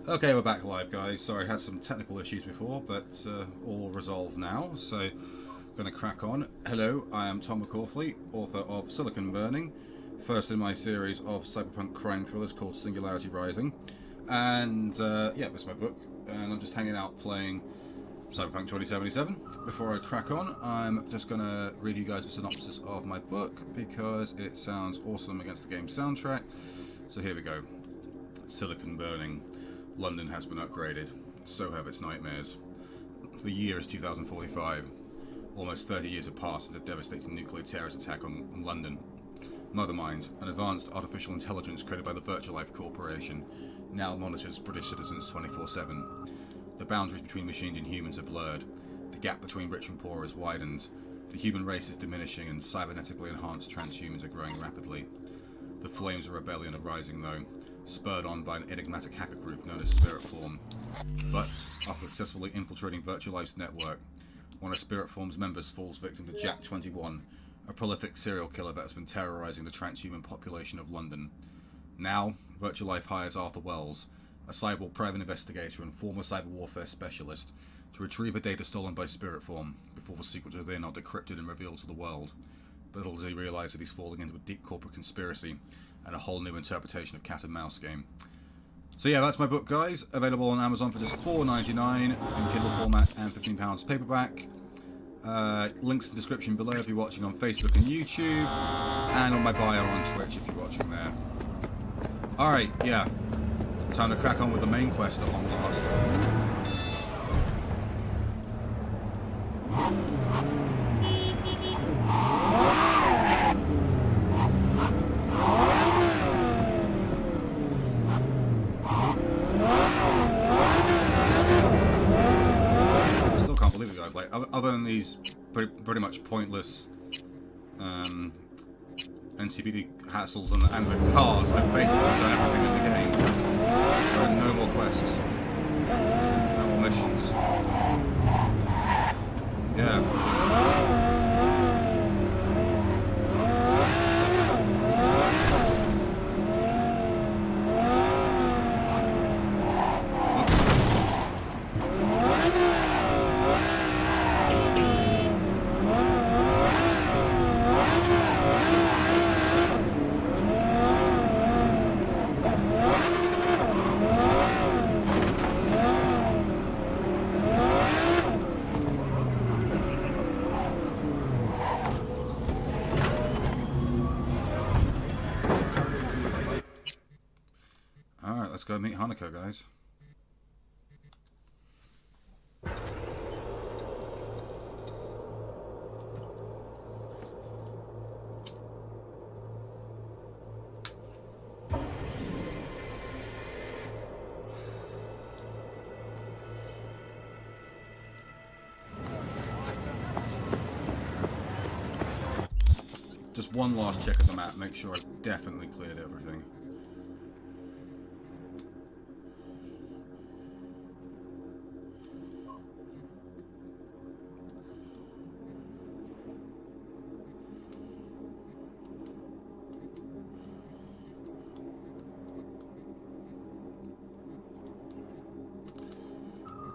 Okay, we're back live, guys. Sorry, I had some technical issues before, but all resolved now, so gonna crack on. Hello, I am Tom McCauley, author of Silicon Burning, first in my series of cyberpunk crime thrillers called Singularity Rising. And yeah, this is my book, and I'm just hanging out playing Cyberpunk 2077. Before I crack on, I'm just gonna read you guys a synopsis of my book because it sounds awesome against the game's soundtrack. So here we go. Silicon Burning. London has been upgraded. So have its nightmares. The year is 2045. Almost 30 years have passed since a devastating nuclear terrorist attack on London. Mothermind, an advanced artificial intelligence created by the Virtualife Corporation, now monitors British citizens 24/7. The boundaries between machines and humans are blurred. The gap between rich and poor is widened. The human race is diminishing and cybernetically enhanced transhumans are growing rapidly. The flames of rebellion are rising though, spurred on by an enigmatic hacker group known as Spiritform. But, after successfully infiltrating Virtualife's network, one of Spiritform's members falls victim to Jack 21, a prolific serial killer that has been terrorizing the transhuman population of London. Now, Virtualife hires Arthur Wells, a cyborg private investigator and former cyber warfare specialist, to retrieve the data stolen by Spiritform before the secrets within are decrypted and revealed to the world. But little does he realize that he's falling into a deep corporate conspiracy and a whole new interpretation of cat and mouse game. So yeah, that's my book, guys. Available on Amazon for just $4.99 in Kindle format and £15 paperback. Links in the description below if you're watching on Facebook and YouTube, and on my bio on Twitch if you're watching there. Alright, yeah. Time to crack on with the main quest at long last. Like, other than these pretty much pointless NCPD hassles and the cars, I've basically done everything in the game. There are no more quests, no more missions. Yeah. Let's go meet Hanako, guys. Just one last check of the map, make sure I've definitely cleared everything.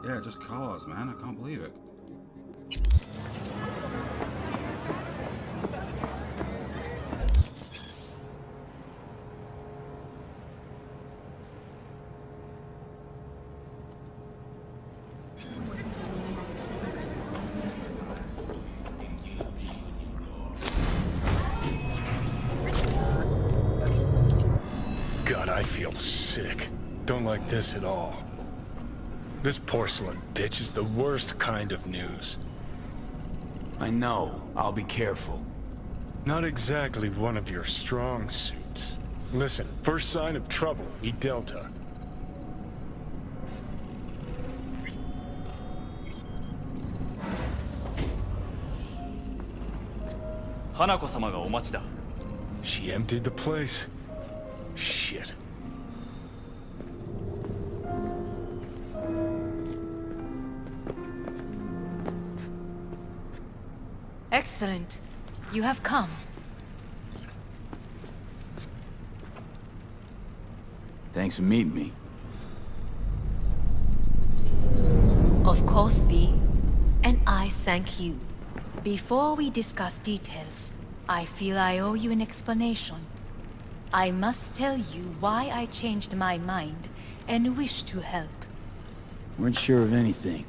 Yeah, just cars, man. I can't believe it. God, I feel sick. Don't like this at all. This porcelain bitch is the worst kind of news. I know. I'll be careful. Not exactly one of your strong suits. Listen, first sign of trouble, eat Delta. Hanako-sama ga omachi da. She emptied the place. Shit. Excellent. You have come. Thanks for meeting me. Of course, V. And I thank you. Before we discuss details, I feel I owe you an explanation. I must tell you why I changed my mind and wish to help. Weren't sure of anything.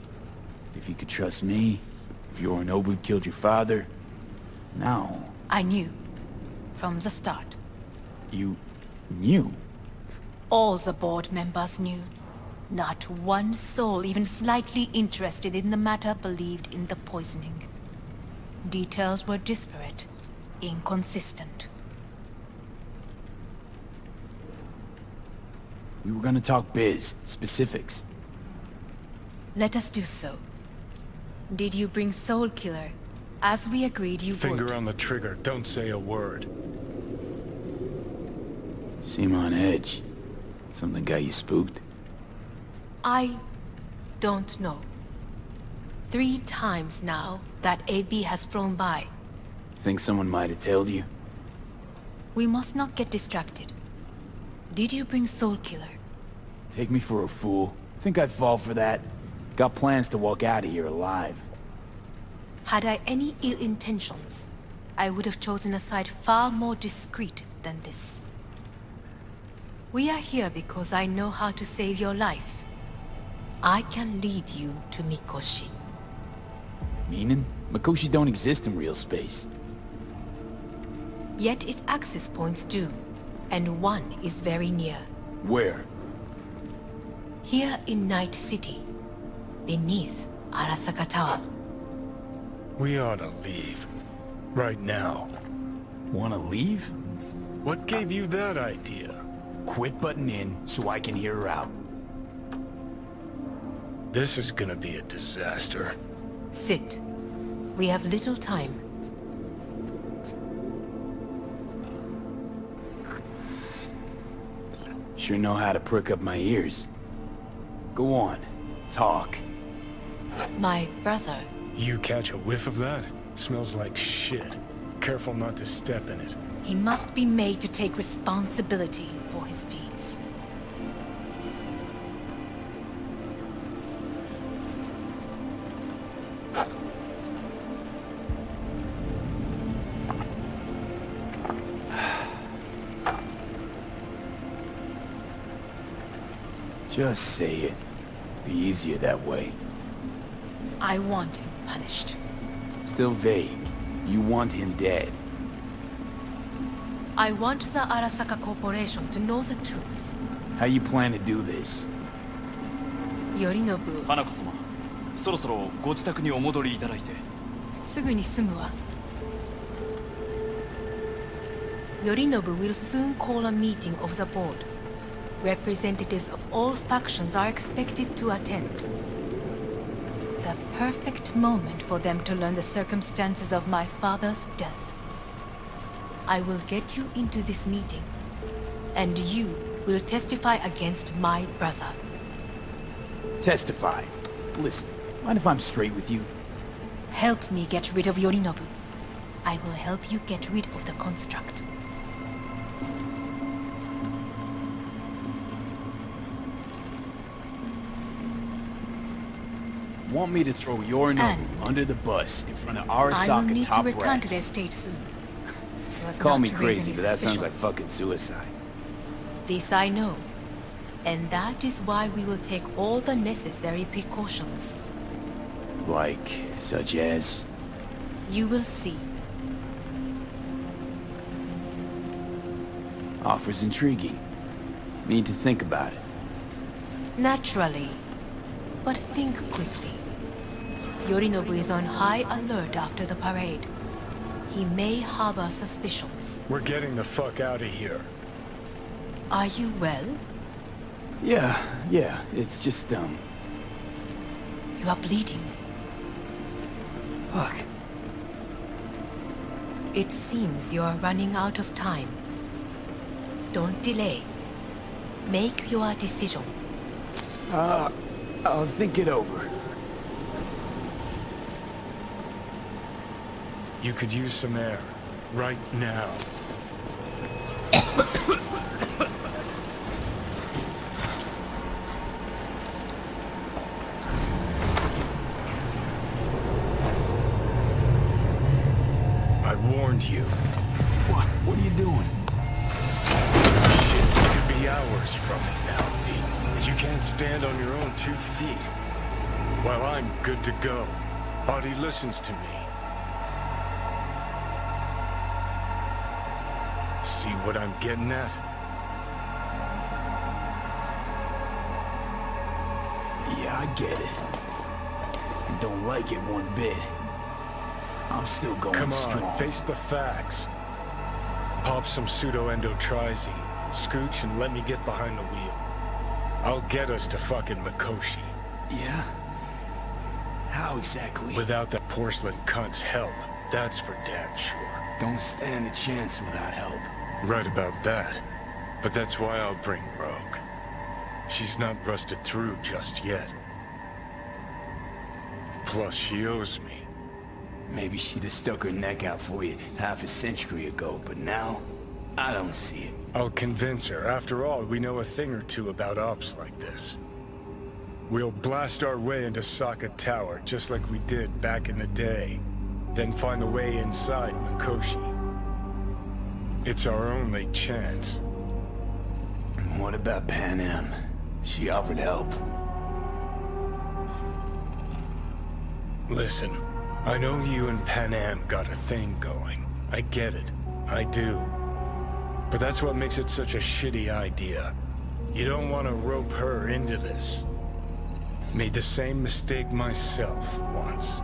If you could trust me, if Yorinobu killed your father. Now... I knew. From the start. You... knew? All the board members knew. Not one soul even slightly interested in the matter believed in the poisoning. Details were disparate, inconsistent. We were gonna talk biz, specifics. Let us do so. Did you bring Soul Killer, as we agreed you would? Finger on the trigger, don't say a word. Seem on edge. Something got you spooked? I don't know. 3 times now that AB has flown by. Think someone might have told you? We must not get distracted. Did you bring Soul Killer? Take me for a fool. Think I'd fall for that? Got plans to walk out of here alive. Had I any ill intentions, I would have chosen a side far more discreet than this. We are here because I know how to save your life. I can lead you to Mikoshi. Meaning? Mikoshi don't exist in real space. Yet its access points do, and one is very near. Where? Here in Night City, beneath Arasaka Tower. We ought to leave. Right now. Wanna leave? What gave you that idea? Quit butting in so I can hear her out. This is gonna be a disaster. Sit. We have little time. Sure know how to prick up my ears. Go on, talk. My brother. You catch a whiff of that? Smells like shit. Careful not to step in it. He must be made to take responsibility for his deeds. Just say it. Be easier that way. I want him punished. Still vague. You want him dead. I want the Arasaka Corporation to know the truth. How you plan to do this? Yorinobu, 花子様、そろそろご自宅にお戻りいただいて。すぐに済むわ。Yorinobu will soon call a meeting of the board. Representatives of all factions are expected to attend. The perfect moment for them to learn the circumstances of my father's death. I will get you into this meeting, and you will testify against my brother. Testify. Listen, mind if I'm straight with you? Help me get rid of Yorinobu. I will help you get rid of the construct. Want me to throw Yorinobu And under the bus in front of I will Arasaka need to top return to the brass? estate soon. So as Call not me to raise crazy, any but that sounds like suspicions. fucking suicide. This I know. And that is why we will take all the necessary precautions. Like, such as? You will see. Offer's intriguing. Need to think about it. Naturally. But think quickly. Yorinobu is on high alert after the parade. He may harbor suspicions. We're getting the fuck out of here. Are you well? Yeah, it's just, You are bleeding. fuck. It seems you are running out of time. Don't delay. Make your decision. I'll think it over. You could use some air. Right now. doing? Shit, you could be hours from it now, Pete. You can't stand on your own 2 feet. Well, I'm good to go. Body listens to me. See what I'm getting at? Yeah, I get it. I don't like it one bit. I'm still going Come on, strong. face the facts. Pop some pseudo-endotrizine, scooch, and let me get behind the wheel. I'll get us to fucking Mikoshi. Yeah? How exactly? Without that porcelain cunt's help, that's for damn sure. Don't stand a chance without help. Right about that. But that's why I'll bring Rogue. She's not rusted through just yet. Plus, she owes me. Maybe she'd have stuck her neck out for you half a century ago, but now, I don't see it. I'll convince her. After all, we know a thing or two about ops like this. We'll blast our way into Sokka Tower, just like we did back in the day. Then find a way inside Mikoshi. It's our only chance. What about Pan Am? She offered help. Listen, I know you and Pan Am got a thing going. I get it. I do. But that's what makes it such a shitty idea. You don't want to rope her into this. Made the same mistake myself once.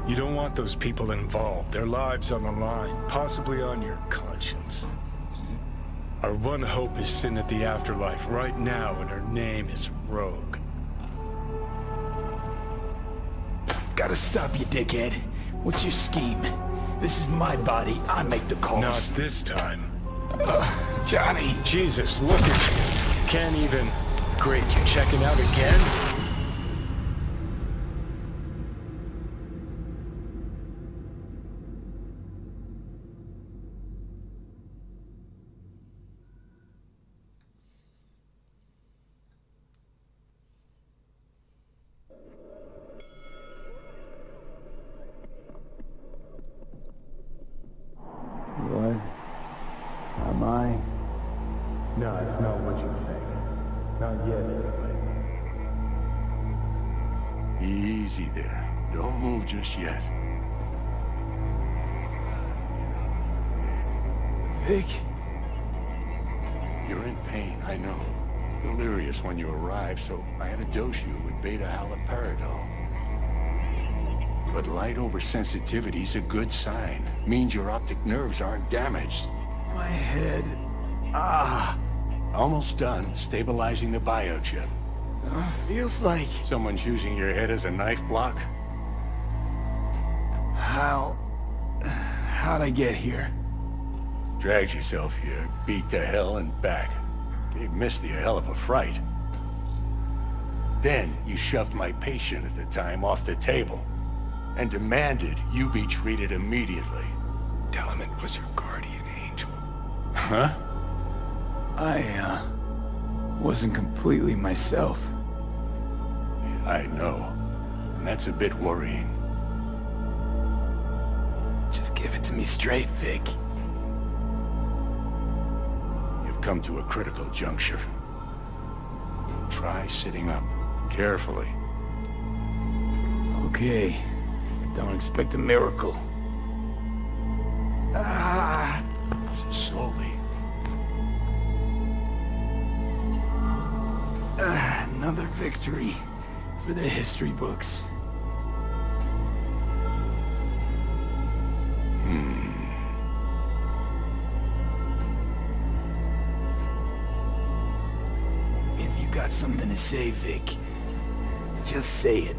You don't want those people involved, their lives on the line, possibly on your conscience. Our one hope is sitting at the afterlife right now, and her name is Rogue. Gotta stop you, dickhead. What's your scheme? This is my body. I make the calls. Not this time. Johnny! Jesus, look at you. Can't even... Great, you checking out again? What? Am I? No, it's not what you think. Not yet, anyway. Easy there. Don't move just yet. Vic? You're in pain, I know. Delirious when you arrived, so I had to dose you with beta-haloperidol. But light oversensitivity's a good sign. Means your optic nerves aren't damaged. My head. Almost done stabilizing the biochip. Feels like... Someone's using your head as a knife block? How'd I get here? Dragged yourself here, beat to hell and back. Gave Misty a hell of a fright. Then you shoved my patient at the time off the table and demanded you be treated immediately. Tell him it was your guardian angel. Huh? I, wasn't completely myself. I know. And that's a bit worrying. Just give it to me straight, Vic. You've come to a critical juncture. Try sitting up. Carefully. Okay. Don't expect a miracle. Slowly. Another victory for the history books. If you got something to say, Vic, just say it.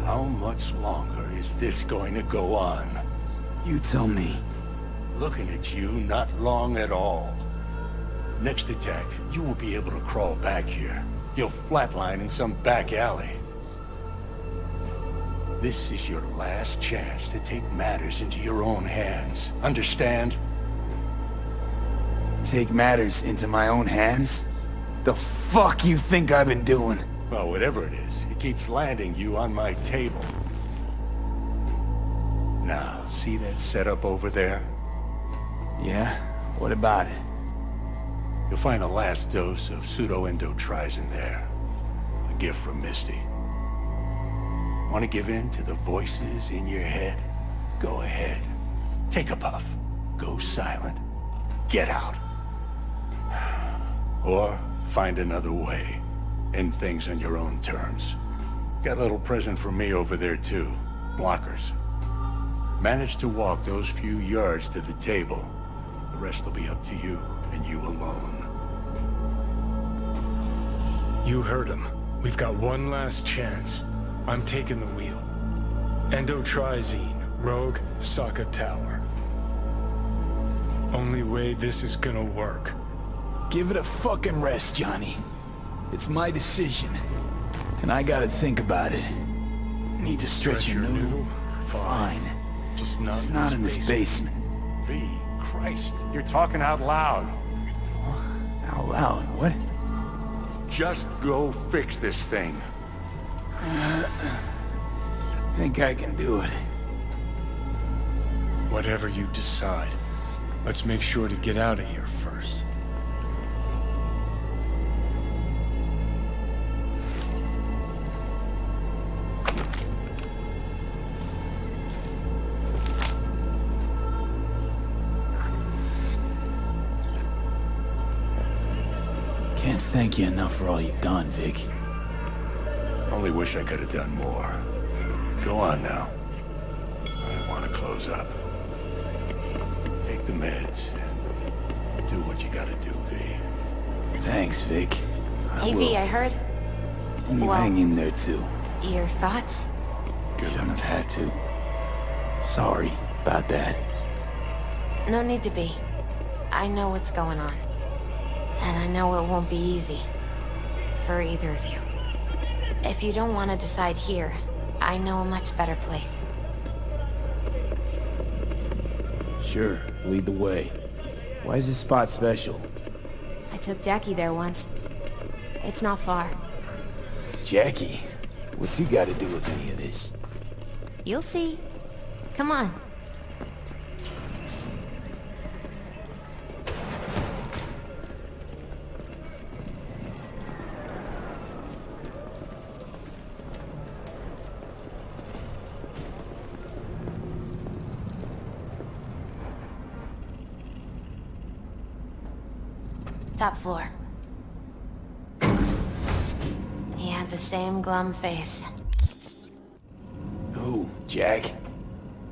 How much longer is this going to go on? You tell me. Looking at you, not long at all. Next attack, you won't be able to crawl back here. You'll flatline in some back alley. This is your last chance to take matters into your own hands. Understand? Take matters into my own hands? The fuck you think I've been doing? Well, whatever it is, it keeps landing you on my table. See that setup over there? Yeah? What about it? You'll find a last dose of pseudo-endotrizin there. A gift from Misty. Want to give in to the voices in your head? Go ahead. Take a puff. Go silent. Get out. Or find another way. End things on your own terms. Got a little present for me over there too. Blockers. Manage to walk those few yards to the table. The rest will be up to you, and you alone. You heard him. We've got one last chance. I'm taking the wheel. Endotrizine, Rogue, Sokka Tower. Only way this is gonna work. Give it a fucking rest, Johnny. It's my decision. And I gotta think about it. Need to stretch your noodle? Fine. Just not, It's not in this basement. V, Christ, you're talking out loud. Out loud, what? Just go fix this thing. Think I can do it. Whatever you decide. Let's make sure to get out of here first. Can't thank you enough for all you've done, Vic. Only wish I could have done more. Go on now. I want to close up. Take the meds and do what you gotta do, V. Thanks, Vic. Hey, V, I heard. You Well- hang in there, too. Your thoughts? Shouldn't have had to. Sorry about that. No need to be. I know what's going on. And I know it won't be easy. For either of you. If you don't want to decide here, I know a much better place. Sure, lead the way. Why is this spot special? I took Jackie there once. It's not far. Jackie? What's he got to do with any of this? You'll see. Come on. Top floor. He had the same glum face. Who? Jack?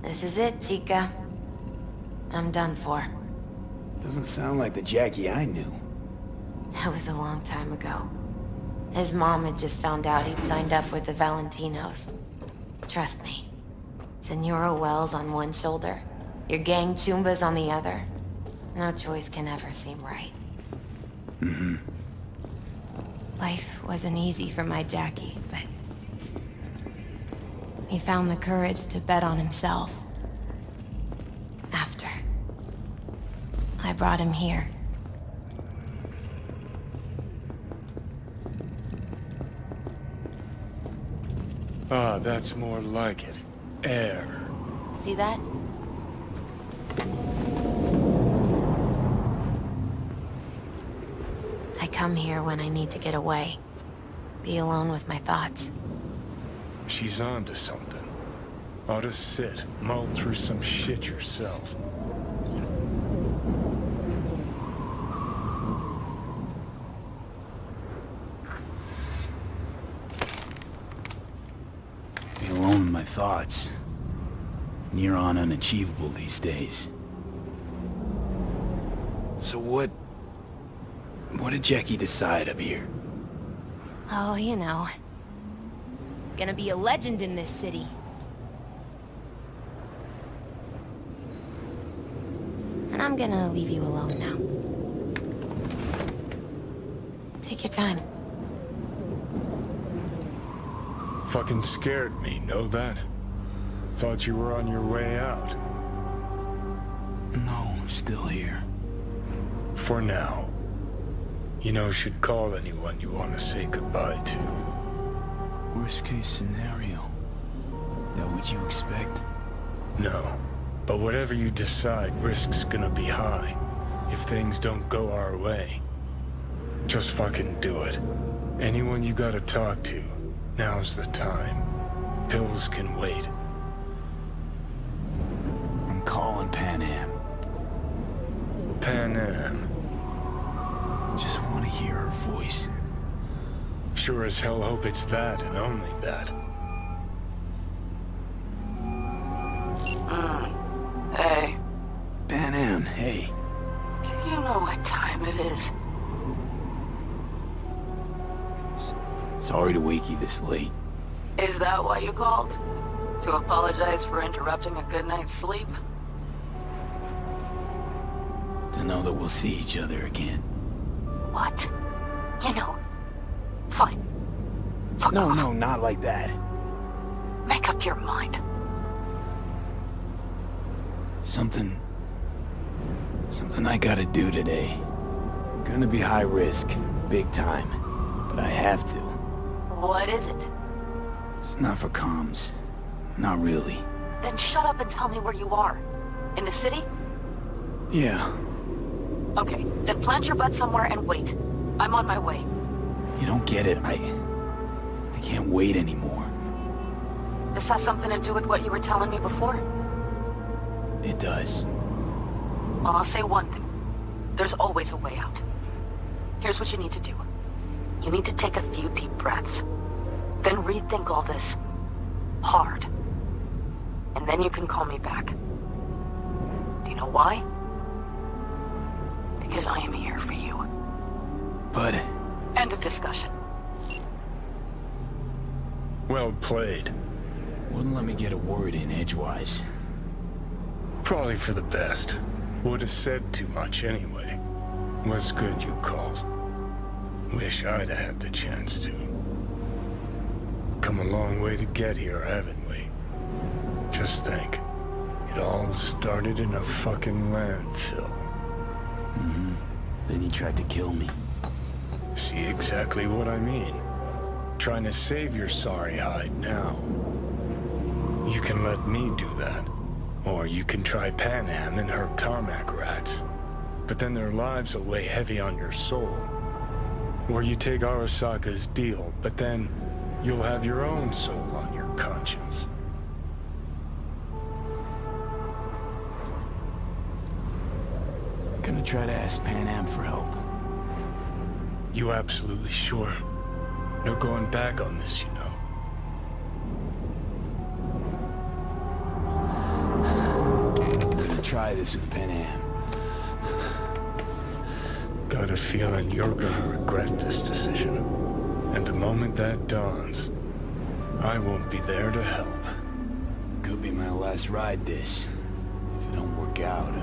This is it, Chica. I'm done for. Doesn't sound like the Jackie I knew. That was a long time ago. His mom had just found out he'd signed up with the Valentinos. Trust me. Senora Wells on one shoulder, your gang Chumbas on the other. No choice can ever seem right. Life wasn't easy for my Jackie, but he found the courage to bet on himself. After I brought him here. Ah, that's more like it. Air. See that? I come here when I need to get away. Be alone with my thoughts. She's on to something. Ought to sit, mull through some shit yourself. Be alone with my thoughts. Near on unachievable these days. So what did Jackie decide up here? Oh, you know. Gonna be a legend in this city. And I'm gonna leave you alone now. Take your time. Fucking scared me, know that? Thought you were on your way out. No, still here. For now. You know, should call anyone you want to say goodbye to. Worst case scenario. That what you expect? No. But whatever you decide, risk's gonna be high. If things don't go our way. Just fucking do it. Anyone you gotta talk to, now's the time. Pills can wait. I'm calling Pan Am. Pan Am. Just want to hear her voice. Sure as hell hope it's that and only that. Hey, Pan Am, hey. do you know what time it is? Sorry to wake you this late. Is that why you called? To apologize for interrupting a good night's sleep? To know that we'll see each other again. What? You know, fine. Fuck No, off. no, not like that. Make up your mind. Something I gotta do today. Gonna be high risk, big time. But I have to. What is it? It's not for comms. Not really. Then shut up and tell me where you are. In the city? Yeah, Okay, then plant your butt somewhere and wait. I'm on my way. you don't get it. I can't wait anymore. This has something to do with what you were telling me before? It does. Well, I'll say one thing. There's always a way out. Here's what you need to do. You need to take a few deep breaths. Then rethink all this. Hard. And then you can call me back. Do you know why? Because I am here for you. But End of discussion. Well played. wouldn't let me get a word in edgewise. Probably for the best. Would have said too much anyway. Was good you called. Wish I'd have had the chance to. Come a long way to get here, haven't we? Just think. It all started in a fucking landfill. Then he tried to kill me. See exactly what I mean. Trying to save your sorry hide now. You can let me do that. Or you can try Pan Am and her tarmac rats. But then their lives will weigh heavy on your soul. Or you take Arasaka's deal, but then you'll have your own soul on your conscience. Gonna try to ask Pan Am for help. You absolutely sure? No going back on this, you know. Gonna try this with Pan Am. Got a feeling you're gonna regret this decision. And the moment that dawns, I won't be there to help. Could be my last ride this. If it don't work out,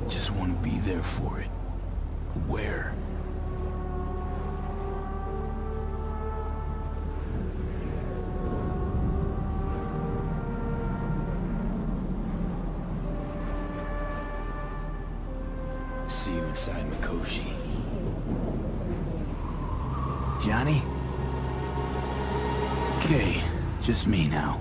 just want to be there for it. Where? See you inside Mikoshi. Johnny? Okay, just me now.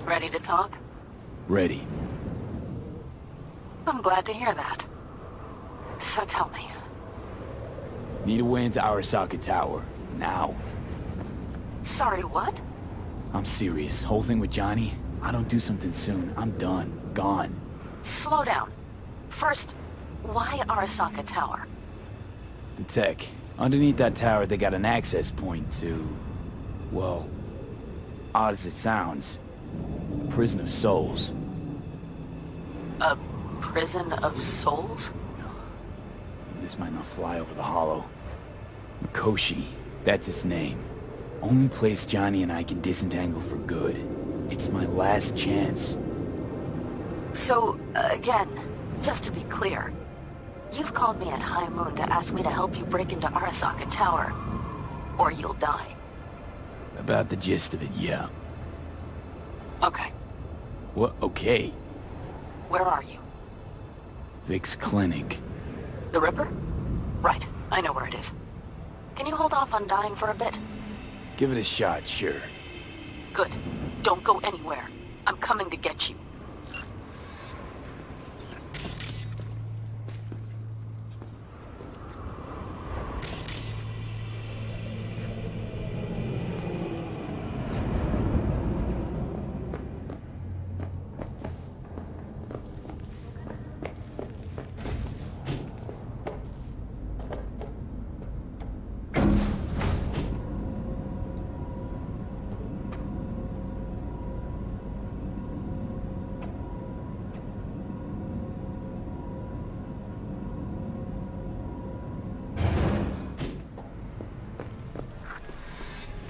Ready to talk? Ready. I'm glad to hear that. So tell me. Need a way into Arasaka Tower. Now. Sorry, what? I'm serious. Whole thing with Johnny, I don't do something soon, I'm done. Gone. Slow down. First, why Arasaka Tower? The tech. Underneath that tower, they got an access point to... well, odd as it sounds, a prison of souls. A prison of souls? This might not fly over the hollow. Mikoshi, that's its name. Only place Johnny and I can disentangle for good. It's my last chance. So, again, just to be clear, you've called me at High Moon to ask me to help you break into Arasaka Tower, or you'll die. About the gist of it, yeah. Okay, What? Okay. where are you? Vic's clinic. The Ripper? Right. I know where it is. Can you hold off on dying for a bit? Give it a shot, sure. Good. Don't go anywhere. I'm coming to get you.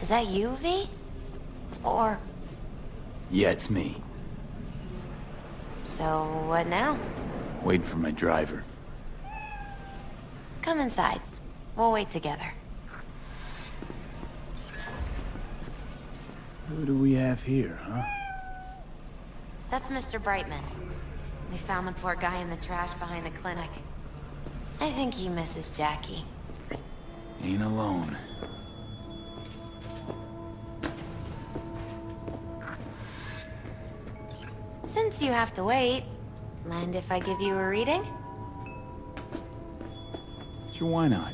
Is that you, V? Or... Yeah, it's me. So, what now? Waiting for my driver. Come inside. We'll wait together. Who do we have here, huh? That's Mr. Brightman. We found the poor guy in the trash behind the clinic. I think he misses Jackie. Ain't alone. Since you have to wait, mind if I give you a reading? Sure, why not?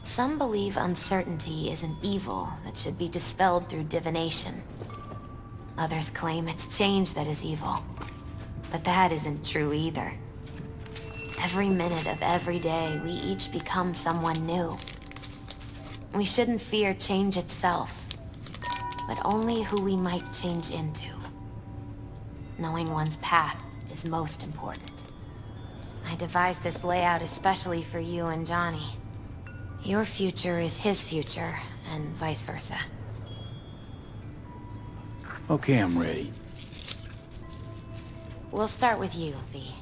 Some believe uncertainty is an evil that should be dispelled through divination. Others claim it's change that is evil. But that isn't true either. Every minute of every day, we each become someone new. We shouldn't fear change itself, but only who we might change into. Knowing one's path is most important. I devised this layout especially for you and Johnny. Your future is his future, and vice versa. Okay, I'm ready. We'll start with you, V.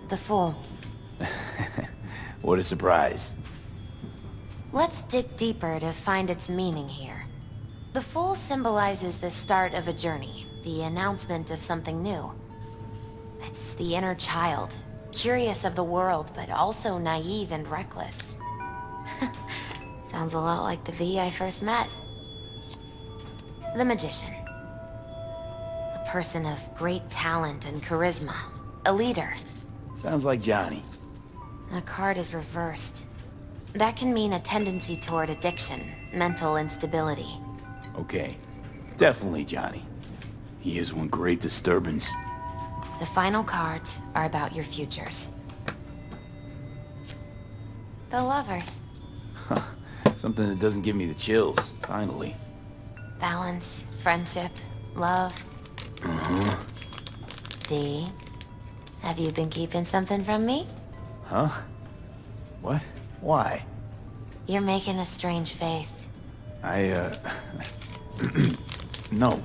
The Fool. What a surprise. Let's dig deeper to find its meaning here. The Fool symbolizes the start of a journey, the announcement of something new. It's the inner child, curious of the world, but also naive and reckless. Sounds a lot like the V I first met. The Magician. A person of great talent and charisma. A leader. Sounds like Johnny. The card is reversed. That can mean a tendency toward addiction, mental instability. Okay. Definitely Johnny. He is one great disturbance. The final cards are about your futures. The Lovers. Something that doesn't give me the chills, finally. Balance, friendship, love. V, have you been keeping something from me? Huh? What? Why? You're making a strange face. No.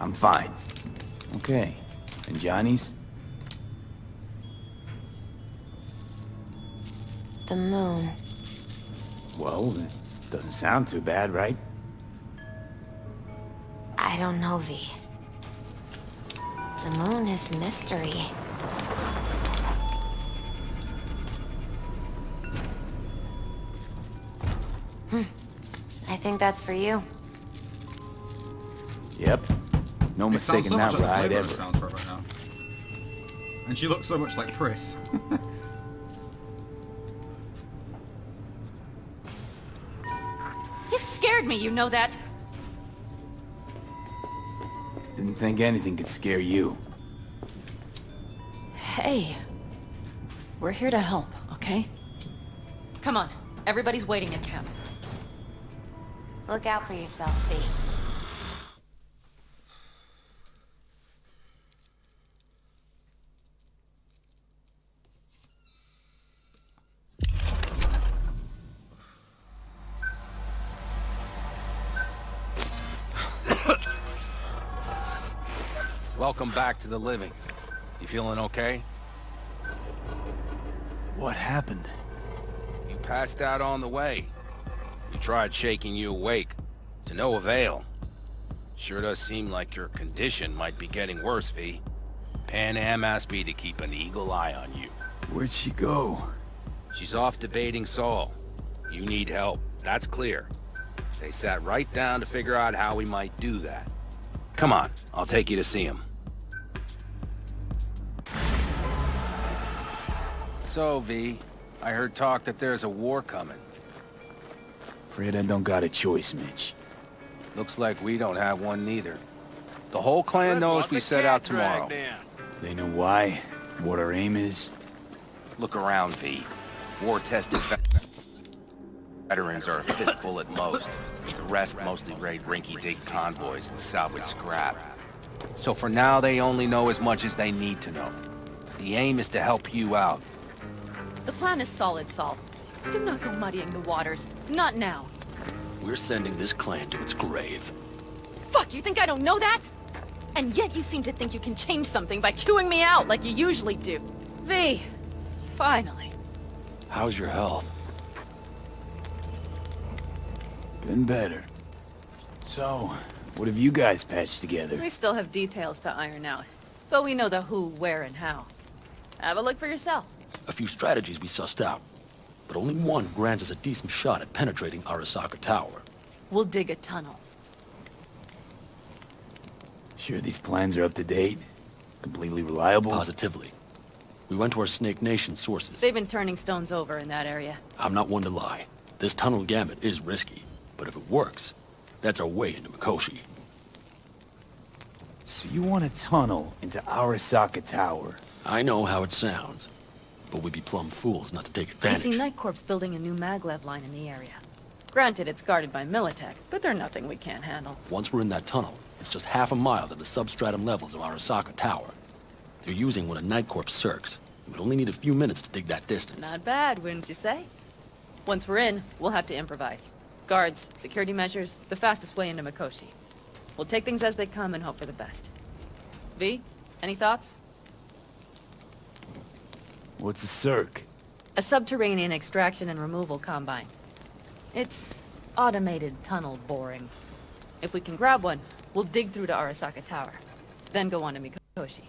I'm fine. Okay. And Johnny's? The moon. Well, it doesn't sound too bad, right? I don't know, V. The moon is mystery. I think that's for you. Yep. No It sounds mistaking so much that like the ride Blade Runner ever. soundtrack right now. And she looks so much like Pris. You scared me, you know that? Didn't think anything could scare you. Hey. We're here to help, okay? Come on. Everybody's waiting in camp. Look out for yourself, V. Welcome back to the living. You feeling okay? What happened? You passed out on the way. We tried shaking you awake. To no avail. Sure does seem like your condition might be getting worse, V. Pan Am asked me to keep an eagle eye on you. Where'd she go? She's off debating Saul. You need help, that's clear. They sat right down to figure out how we might do that. Come on, I'll take you to see him. So, V, I heard talk that there's a war coming. Afraid I don't got a choice, Mitch. Looks like we don't have one neither. The whole clan knows we set out tomorrow. They know why? What our aim is? Look around, V. War-tested veterans are a fistful at most. The rest mostly raid rinky-dink convoys and salvage scrap. So for now, they only know as much as they need to know. The aim is to help you out. The plan is solid, Saul. Do not go muddying the waters. Not now. We're sending this clan to its grave. Fuck, you think I don't know that? And yet you seem to think you can change something by chewing me out like you usually do. V, finally. How's your health? Been better. So, what have you guys patched together? We still have details to iron out, but we know the who, where, and how. Have a look for yourself. A few strategies we sussed out, but only one grants us a decent shot at penetrating Arasaka Tower. We'll dig a tunnel. Sure these plans are up to date? Completely reliable? Positively. We went to our Snake Nation sources. They've been turning stones over in that area. I'm not one to lie. This tunnel gambit is risky, but if it works, that's our way into Mikoshi. So you want a tunnel into Arasaka Tower? I know how it sounds, but we'd be plumb fools not to take I advantage. see Night Corp's building a new maglev line in the area. Granted, it's guarded by Militech, but they're nothing we can't handle. Once we're in that tunnel, it's just half a mile to the substratum levels of Arasaka Tower. They're using one of Night Corp's circs. We'd only need a few minutes to dig that distance. Not bad, wouldn't you say? Once we're in, we'll have to improvise. Guards, security measures, the fastest way into Mikoshi. We'll take things as they come and hope for the best. V, any thoughts? What's a circ? A subterranean extraction and removal combine. It's automated tunnel boring. If we can grab one, we'll dig through to Arasaka Tower, then go on to Mikoshi.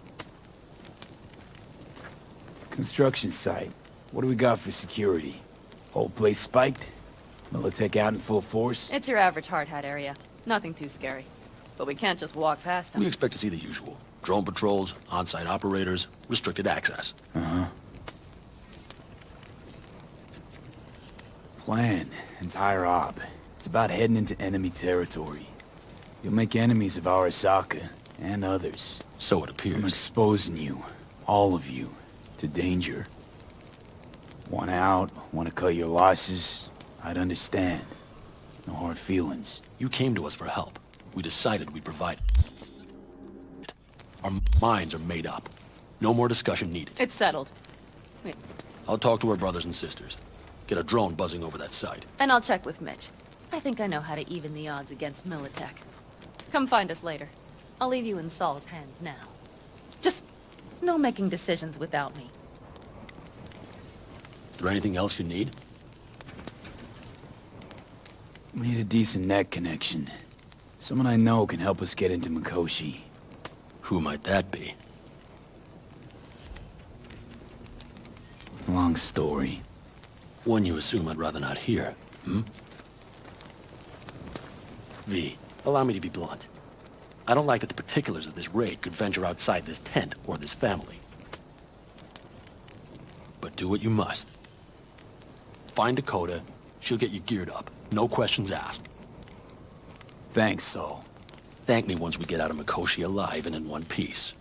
Construction site. What do we got for security? Whole place spiked? Militech out in full force? It's your average hard hat area. Nothing too scary. But we can't just walk past them. We expect to see the usual. Drone patrols, on-site operators, restricted access. Uh-huh. Plan. Entire op. It's about heading into enemy territory. You'll make enemies of Arasaka, and others. So it appears. I'm exposing you, all of you, to danger. Want out, want to cut your losses, I'd understand. No hard feelings. You came to us for help. We decided we'd provide it. Our minds are made up. No more discussion needed. It's settled. Wait. I'll talk to our brothers and sisters. Get a drone buzzing over that site. And I'll check with Mitch. I think I know how to even the odds against Militech. Come find us later. I'll leave you in Saul's hands now. Just no making decisions without me. Is there anything else you need? We need a decent net connection. Someone I know can help us get into Mikoshi. Who might that be? Long story. One you assume I'd rather not hear, hmm? V, allow me to be blunt. I don't like that the particulars of this raid could venture outside this tent or this family. But do what you must. Find Dakota, she'll get you geared up. No questions asked. Thanks, Saul. Thank me once we get out of Mikoshi alive and in one piece.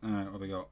Alright, what do we got?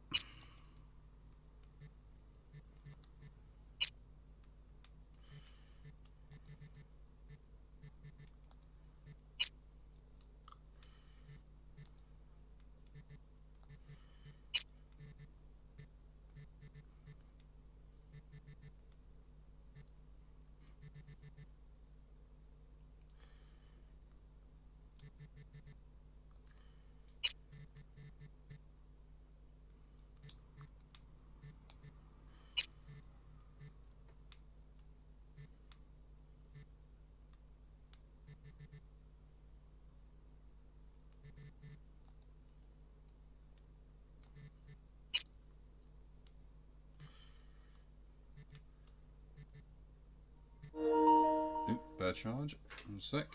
spare charge. 1 sec.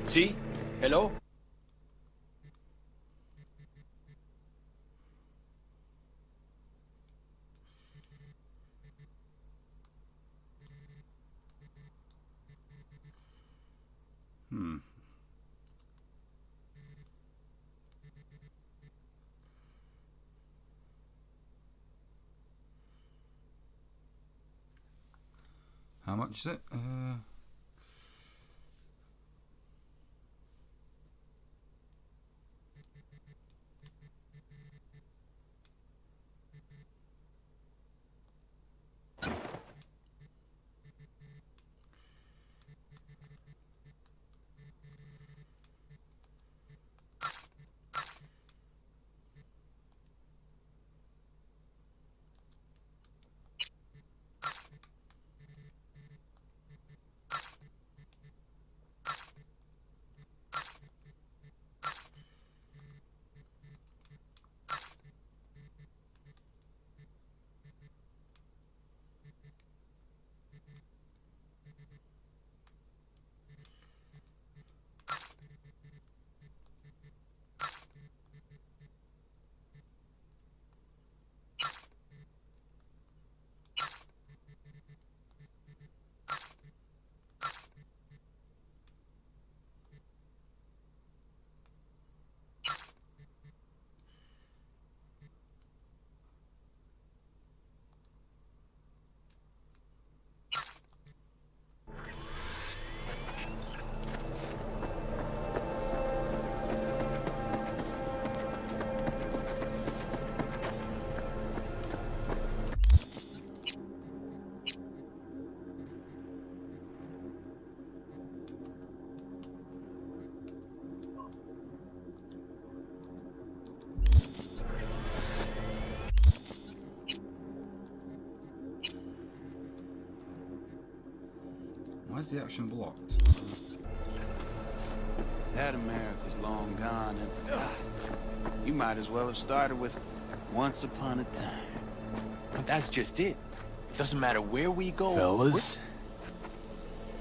See? Hello? How much is it? Why is the action blocked? That America's long gone, and you might as well have started with Once Upon a Time. But that's just it. Doesn't matter where we go. Fellas?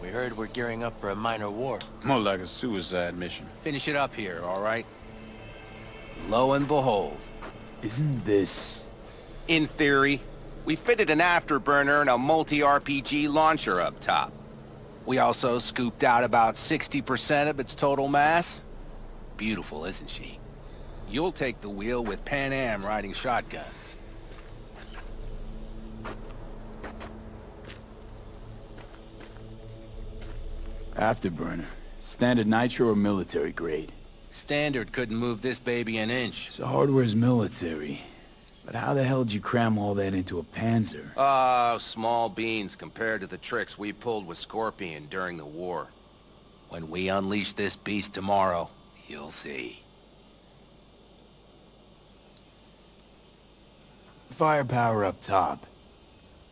We heard we're gearing up for a minor war. More like a suicide mission. Finish it up here, all right? Lo and behold. Isn't this... In theory, we fitted an afterburner and a multi-RPG launcher up top. We also scooped out about 60% of its total mass. Beautiful, isn't she? You'll take the wheel with Pan Am riding shotgun. Afterburner. Standard nitro or military grade? Standard couldn't move this baby an inch. So hardware's military. But how the hell did you cram all that into a Panzer? Oh, small beans compared to the tricks we pulled with Scorpion during the war. When we unleash this beast tomorrow, you'll see. Firepower up top.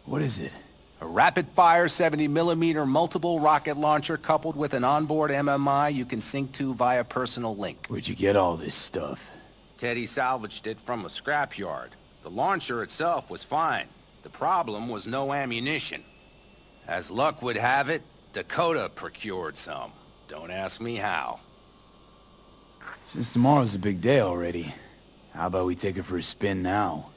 What is it? A rapid-fire 70mm multiple rocket launcher coupled with an onboard MMI you can sync to via personal link. Where'd you get all this stuff? Teddy salvaged it from a scrapyard. The launcher itself was fine. The problem was no ammunition. As luck would have it, Dakota procured some. Don't ask me how. Since tomorrow's a big day already, how about we take her for a spin now?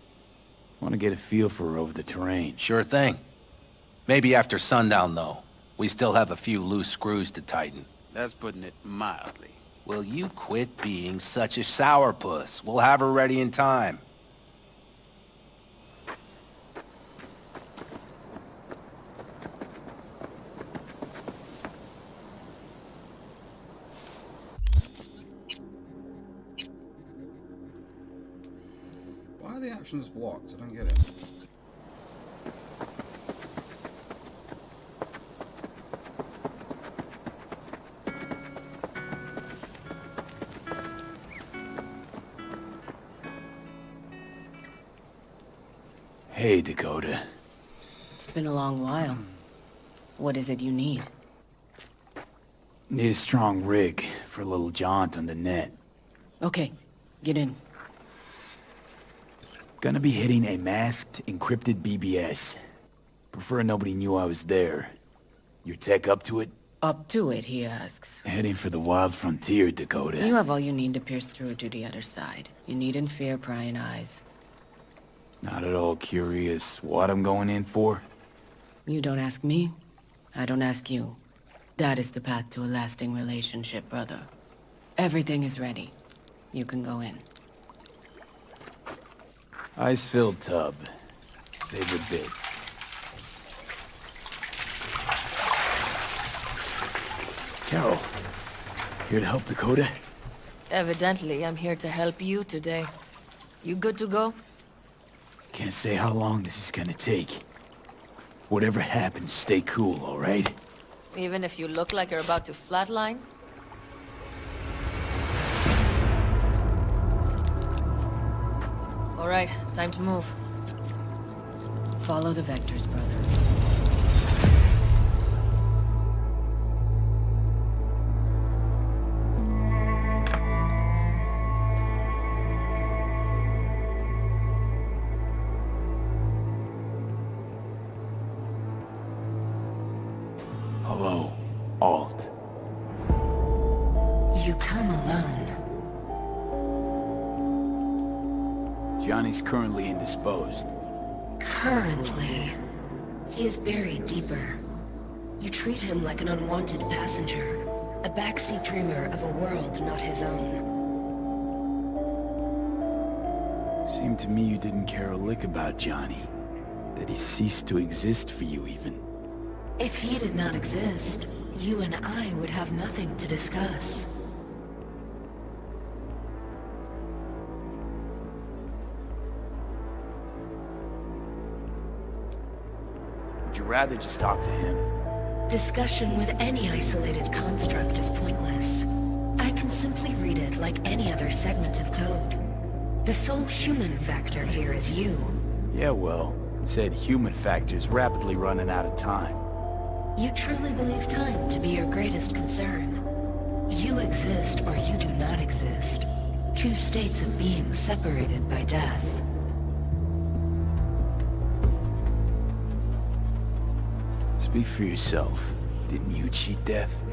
I want to get a feel for her over the terrain. Sure thing. Maybe after sundown, though. We still have a few loose screws to tighten. That's putting it mildly. Will you quit being such a sourpuss? We'll have her ready in time. Why are the actions blocked? I don't get it. Hey, Dakota. It's been a long while. What is it you need? Need a strong rig for a little jaunt on the net. Okay, get in. Gonna be hitting a masked, encrypted BBS. Prefer nobody knew I was there. Your tech up to it? Up to it, he asks. Heading for the wild frontier, Dakota. You have all you need to pierce through to the other side. You needn't fear prying eyes. Not at all curious what I'm going in for? You don't ask me, I don't ask you. That is the path to a lasting relationship, brother. Everything is ready. You can go in. Ice-filled tub. Favorite bit. Carol, here to help Dakota? Evidently, I'm here to help you today. You good to go? Can't say how long this is gonna take. Whatever happens, stay cool, all right? Even if you look like you're about to flatline? All right, time to move. Follow the vectors, brother. Hello, Alt. You come alone. Johnny's currently indisposed. Currently, he is buried deeper. You treat him like an unwanted passenger, a backseat dreamer of a world not his own. Seemed to me you didn't care a lick about Johnny. That he ceased to exist for you, even. If he did not exist, you and I would have nothing to discuss. Would you rather just talk to him? Discussion with any isolated construct is pointless. I can simply read it like any other segment of code. The sole human factor here is you. Yeah, well, said human factor's rapidly running out of time. You truly believe time to be your greatest concern. You exist or you do not exist. Two states of being separated by death. Speak for yourself. Didn't you cheat death?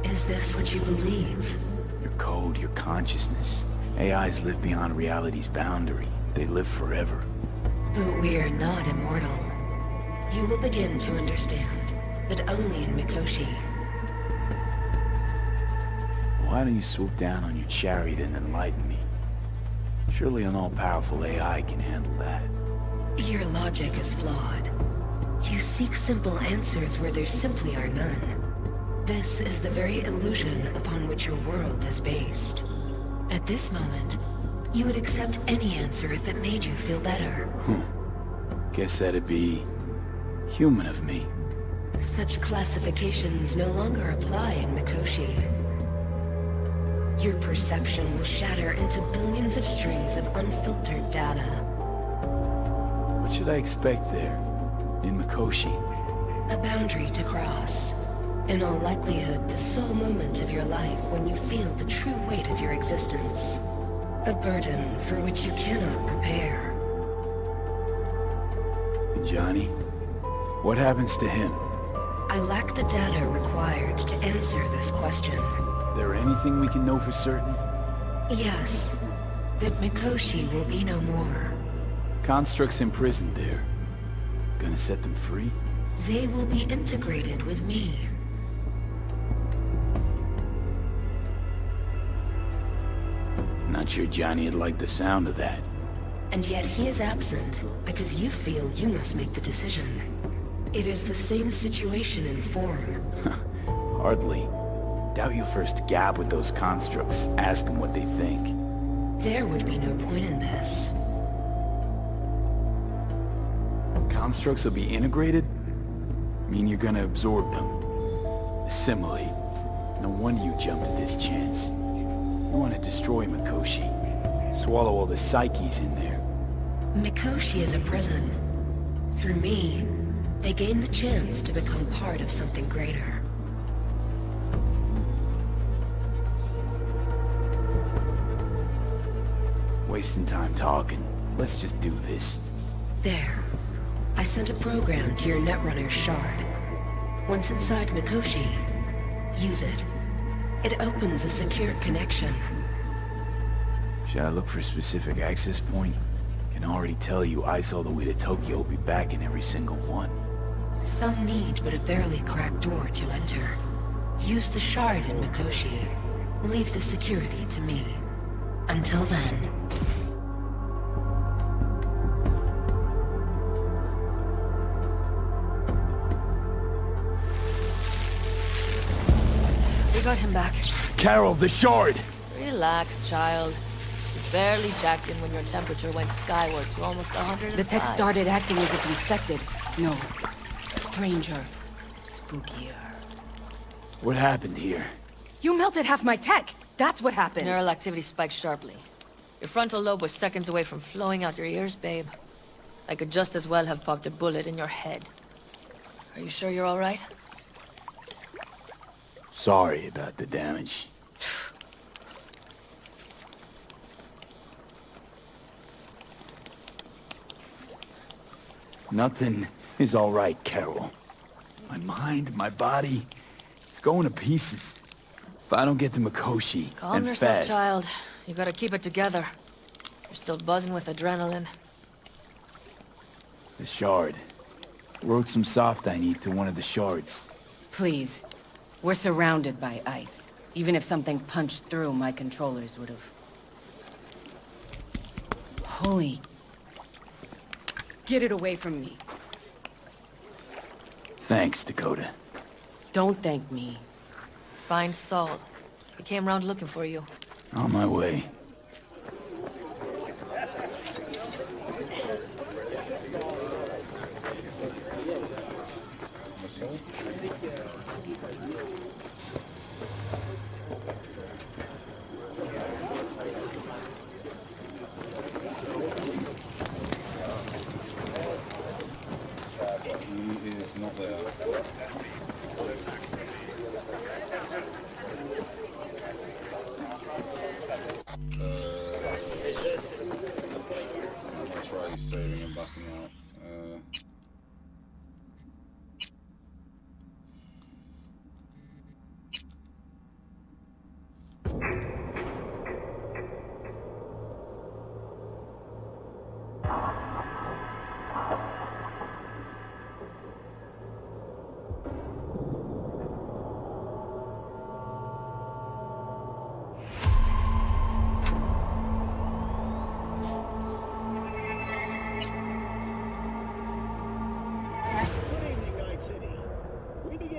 Is this what you believe? Your code, your consciousness. AIs live beyond reality's boundary. They live forever. But we are not immortal. You will begin to understand, but only in Mikoshi. Why don't you swoop down on your chariot and enlighten me? Surely an all-powerful AI can handle that. Your logic is flawed. You seek simple answers where there simply are none. This is the very illusion upon which your world is based. At this moment, you would accept any answer if it made you feel better. Guess that'd be human of me. Such classifications no longer apply in Mikoshi. Your perception will shatter into billions of strings of unfiltered data. What should I expect there, in Mikoshi? A boundary to cross. In all likelihood, the sole moment of your life when you feel the true weight of your existence. A burden for which you cannot prepare. And Johnny? What happens to him? I lack the data required to answer this question. There anything we can know for certain? Yes. That Mikoshi will be no more. Constructs imprisoned there. Gonna set them free? They will be integrated with me. Not sure Johnny'd like the sound of that. And yet he is absent, because you feel you must make the decision. It is the same situation in form. Hardly. Doubt you'll first gab with those constructs, ask them what they think. There would be no point in this. Constructs will be integrated? Mean you're gonna absorb them. Assimilate. No wonder you jumped at this chance. You want to destroy Mikoshi. Swallow all the psyches in there. Mikoshi is a prison. Through me, they gain the chance to become part of something greater. Wasting time talking. Let's just do this. There. I sent a program to your Netrunner's shard. Once inside Mikoshi, use it. It opens a secure connection. Should I look for a specific access point? Can already tell you I saw the way to Tokyo will be back in every single one. Some need but a barely cracked door to enter. Use the shard in Mikoshi. Leave the security to me. Until then... We got him back. Carol, the shard! Relax, child. You barely jacked in when your temperature went skyward to almost 105. The tech started acting as if infected. No. Stranger. Spookier. What happened here? You melted half my tech! That's what happened! Neural activity spiked sharply. Your frontal lobe was seconds away from flowing out your ears, babe. I could just as well have popped a bullet in your head. Are you sure you're all right? Sorry about the damage. Nothing is all right, Carol. My mind, my body, it's going to pieces. If I don't get to Mikoshi, Calm and yourself, fast... child. You gotta keep it together. You're still buzzing with adrenaline. The shard. Wrote some soft I need to one of the shards. Please. We're surrounded by ice. Even if something punched through, my controllers would have... Holy... Get it away from me. Thanks, Dakota. Don't thank me. Find Saul. He came round looking for you. On my way. He is not there. I'm gonna try saving and backing out.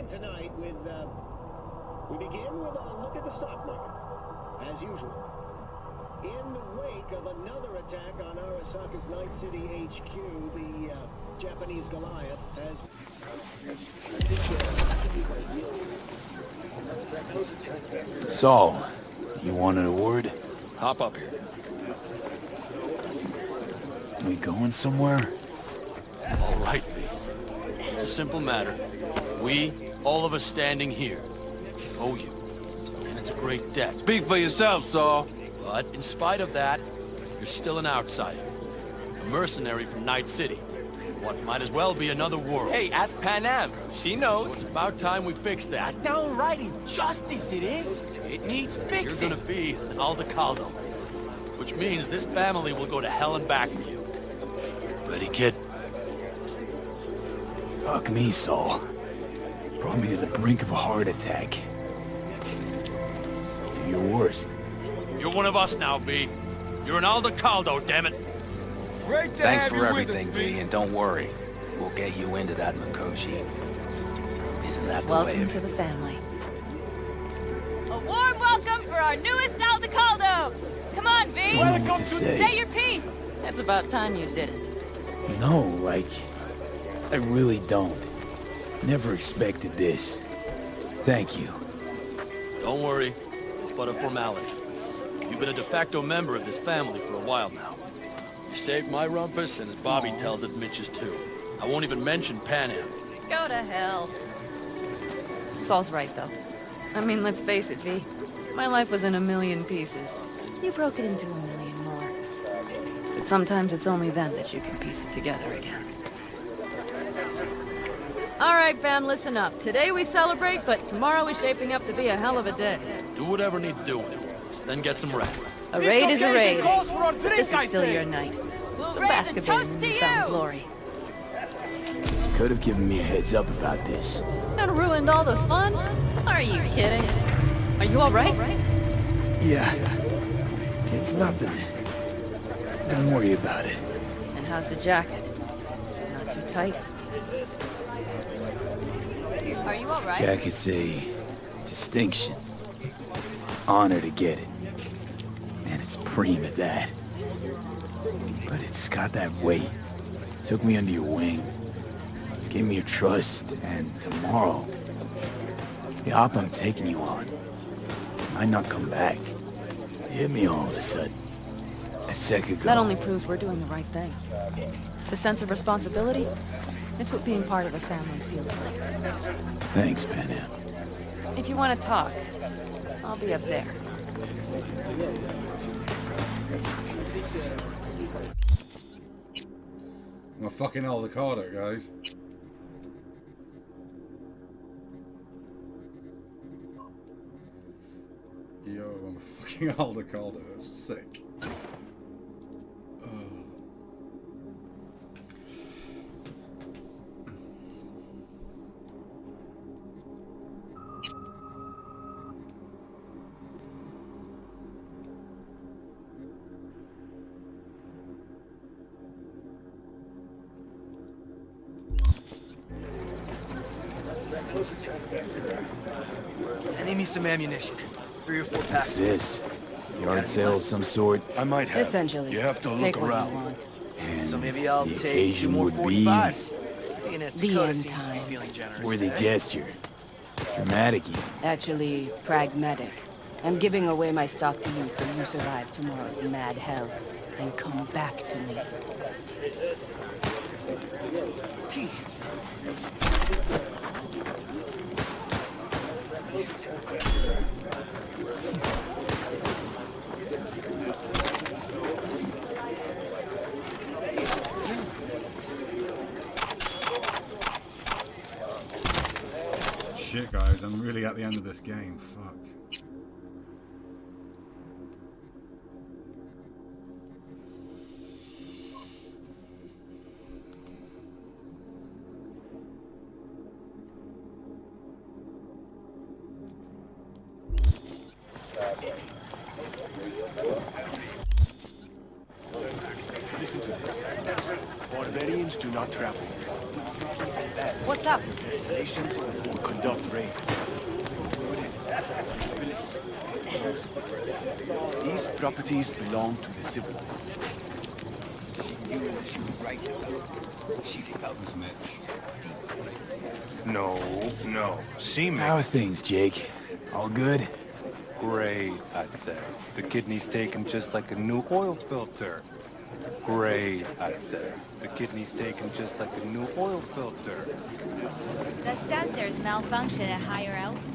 Tonight with, we begin with a look at the stock market, as usual. In the wake of another attack on Arasaka's Night City HQ, the Japanese Goliath has... Saul, you wanted a word? Hop up here. We going somewhere? All right, V. It's a simple matter. We, all of us standing here, owe you. And it's a great debt. Speak for yourself, Saul. But in spite of that, you're still an outsider. A mercenary from Night City. What might as well be another world. Hey, ask Panam. She knows. It's about time we fix that. Downright injustice it is. It needs fixing. You're gonna be an Aldecaldo. Which means this family will go to hell and back for you. Ready, kid? Fuck me, Saul. Brought me to the brink of a heart attack. Do your worst. You're one of us now, V. You're an Aldecaldo, damn it. Great to Thanks have for you everything, with us, V, and don't worry. We'll get you into that Mikoshi. Isn't that the way Welcome of to the family. A warm welcome for our newest Aldecaldo! Come on, V! Don't know what to say. Say your piece! It's about time you did it. No, like... I really don't. Never expected this. Thank you. Don't worry. It's but a formality. You've been a de facto member of this family for a while now. You saved my rumpus, and as Bobby tells it, Mitch's too. I won't even mention Pan Am. Go to hell. Saul's right, though. I mean, let's face it, V. My life was in a million pieces. You broke it into a million more. But sometimes it's only then that you can piece it together again. All right, fam, listen up. Today we celebrate, but tomorrow is shaping up to be a hell of a day. Do whatever needs doing. Then get some rest. A raid is a raid. This is still your night. So bask a bit in newfound glory. Could have given me a heads up about this. And ruined all the fun? Are you kidding? Are you all right? Yeah. It's nothing. Don't worry about it. And how's the jacket? Not too tight? Are you all right? Jacket's a distinction. Honor to get it. And it's preem at that. But it's got that weight. Took me under your wing. Gave me your trust, and tomorrow, the op I'm taking you on might not come back. It hit me all of a sudden. A second ago. That only proves we're doing the right thing. The sense of responsibility, it's what being part of a family feels like. Thanks, Pan Am. If you want to talk, I'll be up there. I'm a fucking avocado, guys. Yo, I'm a fucking avocado. That's sick. I need me some ammunition. 3 or 4 packs. What's this? Yard sale of some sort? I might have. Essentially. You have to Take look what you around. want. And So maybe I'll the take 2 occasion more would be 45s. Seeing as The Dakota end seems to be time. feeling generous worthy today. gesture. Dramatic. Actually, pragmatic. I'm giving away my stock to you so you survive tomorrow's mad hell and come back to me. Peace. Shit, guys, I'm really at the end of this game. Fuck. Listen to this. Barbarians do not travel. What's up? Destinations or conduct raids. These properties belong to the civil. No. How are things, Jake? All good? Great, I'd say. The kidney's taken just like a new oil filter. Great, I'd say. The kidney's taken just like a new oil filter. The sensors malfunction at higher altitude.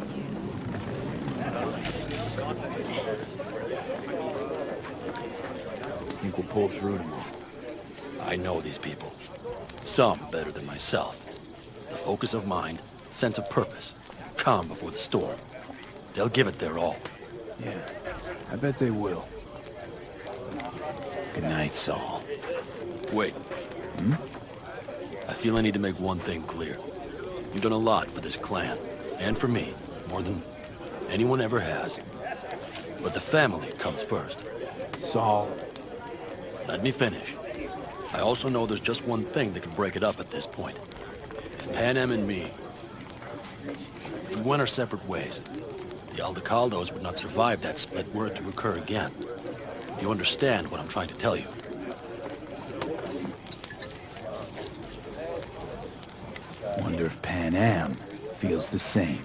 Think we'll pull through tomorrow. I know these people. Some better than myself. The focus of mind, sense of purpose, calm before the storm. They'll give it their all. Yeah, I bet they will. Good night, Saul. Wait. I feel I need to make one thing clear. You've done a lot for this clan, and for me, more than anyone ever has. But the family comes first. Saul. Let me finish. I also know there's just one thing that could break it up at this point. If Pan Am and me, if we went our separate ways, the Aldecaldos would not survive that split were it to occur again. You understand what I'm trying to tell you? Wonder if Pan Am feels the same.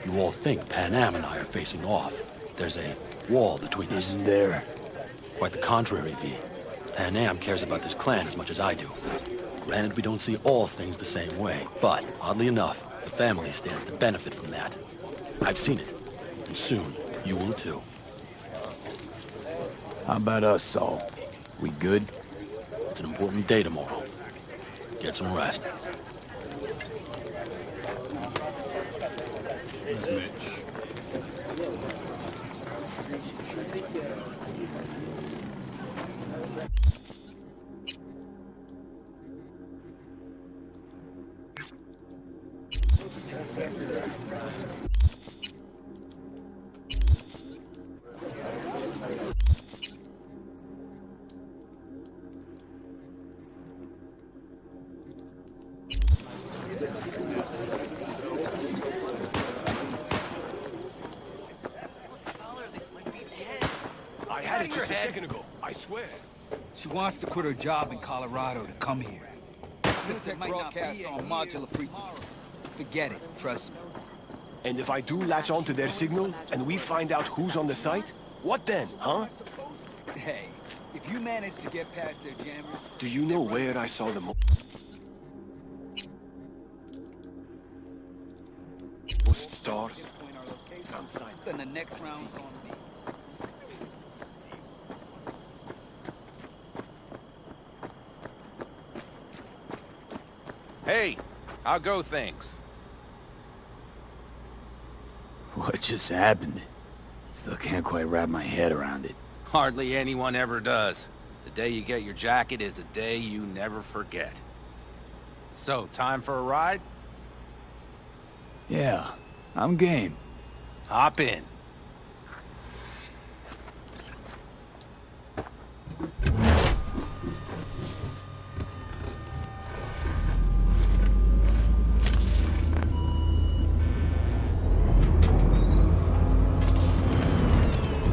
You all think Pan Am and I are facing off. There's a wall between us. Isn't there? Quite the contrary, V. Pan Am cares about this clan as much as I do. Granted, we don't see all things the same way, but oddly enough, the family stands to benefit from that. I've seen it, and soon you will too. How about us, Saul? We good? It's an important day tomorrow. Get some rest. There's Mitch. I had it just a second ago, I swear. She wants to quit her job in Colorado to come here. Syntech broadcasts on modular frequencies. Forget it, trust me. And if I do latch onto their signal, and we find out who's on the site, what then, huh? Hey, if you manage to get past their jammers... Do you know where I saw the most stars? Then the next round's on me. Hey, how go things? What just happened? Still can't quite wrap my head around it. Hardly anyone ever does. The day you get your jacket is a day you never forget. So, time for a ride? Yeah, I'm game. Hop in.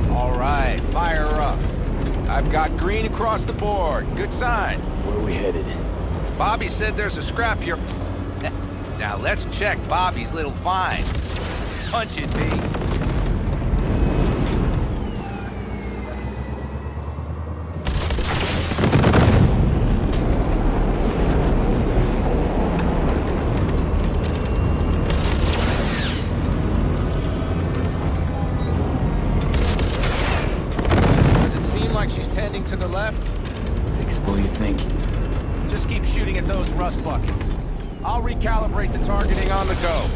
All right, fire up. I've got green across the board. Good sign. Where are we headed? Bobby said there's a scrap here. Now let's check Bobby's little find. Punch it, B. Does it seem like she's tending to the left? Fixable, you think? Just keep shooting at those rust buckets. I'll recalibrate the targeting on the go.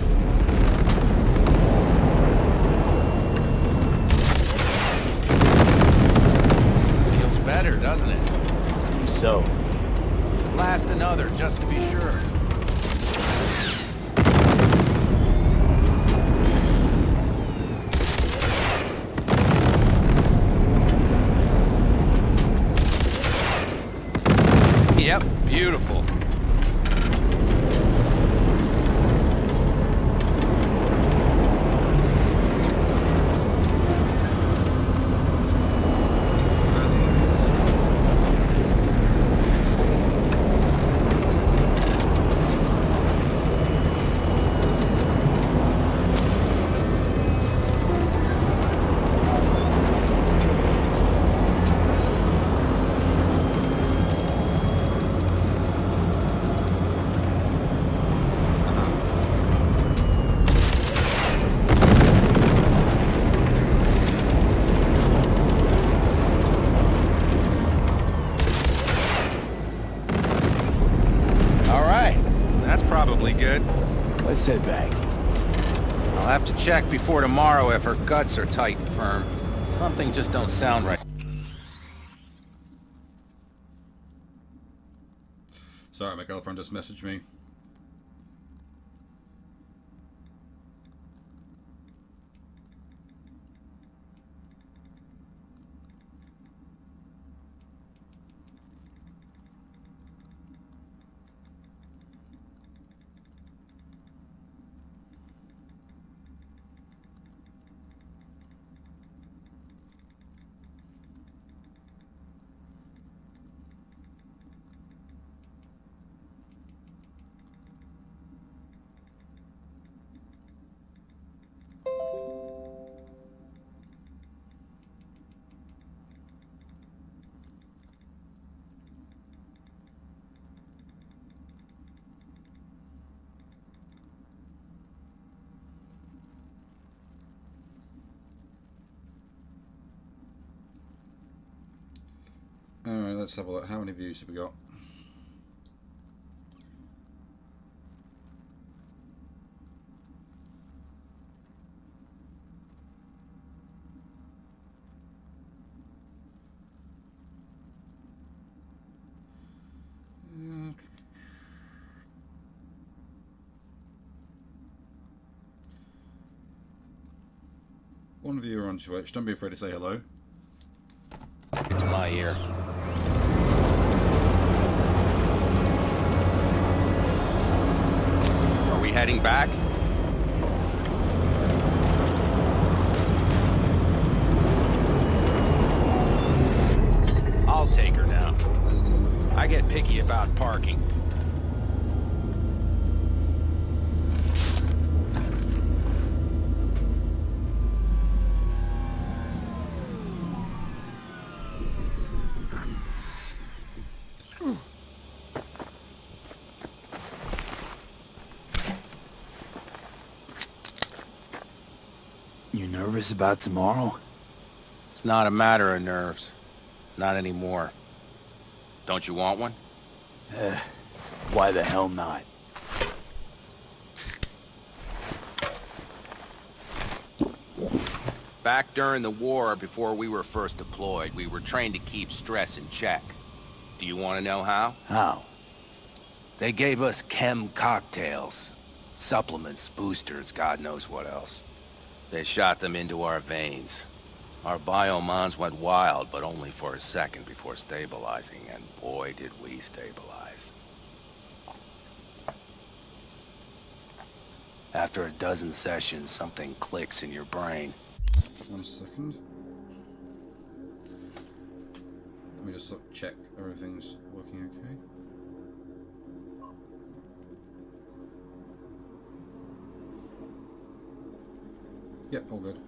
Feels better, doesn't it? Seems so. Blast another, just to be sure. Yep, beautiful. Probably good. Let's head back. I'll have to check before tomorrow if her guts are tight and firm. Something just don't sound right. Sorry, my girlfriend just messaged me. let's have a look. How many views have we got? One viewer on Twitch. Don't be afraid to say hello. It's my ear. Are we heading back? I'll take her now. I get picky about parking. You nervous about tomorrow? It's not a matter of nerves. Not anymore. Don't you want one? Why the hell not? Back during the war, before we were first deployed, we were trained to keep stress in check. Do you want to know how? How? They gave us chem cocktails. Supplements, boosters, God knows what else. They shot them into our veins. Our biomons went wild, but only for a second before stabilizing, and boy did we stabilize. After a dozen sessions, something clicks in your brain. 1 second. Let me just check everything's working okay. Yep, all good.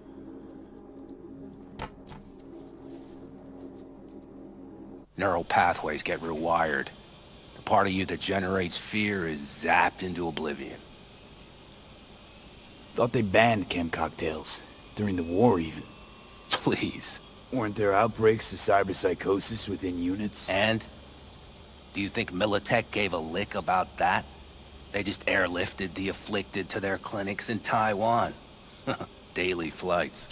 Neural pathways get rewired. The part of you that generates fear is zapped into oblivion. Thought they banned chem cocktails. During the war, even. Please. Weren't there outbreaks of cyberpsychosis within units? And? Do you think Militech gave a lick about that? They just airlifted the afflicted to their clinics in Taiwan. Daily flights.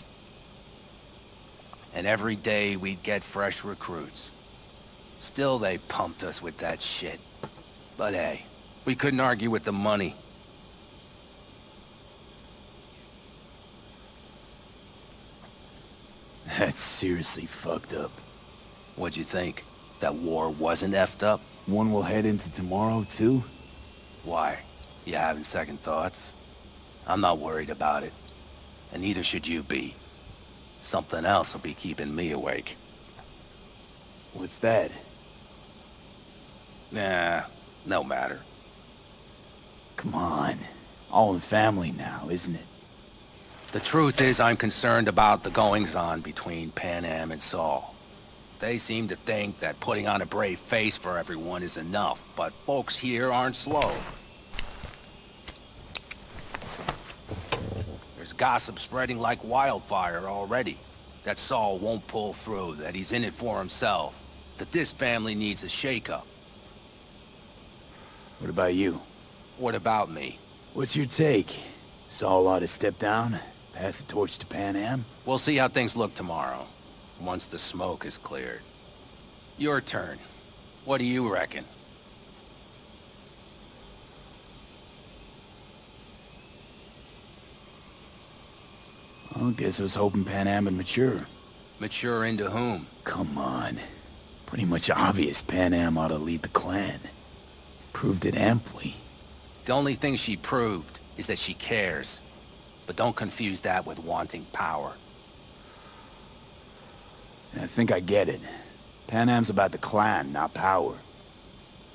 And every day we'd get fresh recruits. Still they pumped us with that shit. But hey, we couldn't argue with the money. That's seriously fucked up. What'd you think? That war wasn't effed up? One will head into tomorrow, too? Why? You having second thoughts? I'm not worried about it. And neither should you be. Something else will be keeping me awake. What's that? Nah, no matter. Come on. All in family now, isn't it? The truth is I'm concerned about the goings-on between Pan Am and Saul. They seem to think that putting on a brave face for everyone is enough, but folks here aren't slow. There's gossip spreading like wildfire already. That Saul won't pull through, that he's in it for himself, that this family needs a shake-up. What about you? What about me? What's your take? Saul ought to step down? Pass the torch to Pan Am? We'll see how things look tomorrow, once the smoke is cleared. Your turn. What do you reckon? I guess I was hoping Pan Am would mature. Mature into whom? Come on. Pretty much obvious Pan Am ought to lead the clan. Proved it amply. The only thing she proved is that she cares. But don't confuse that with wanting power. I think I get it. Pan Am's about the clan, not power.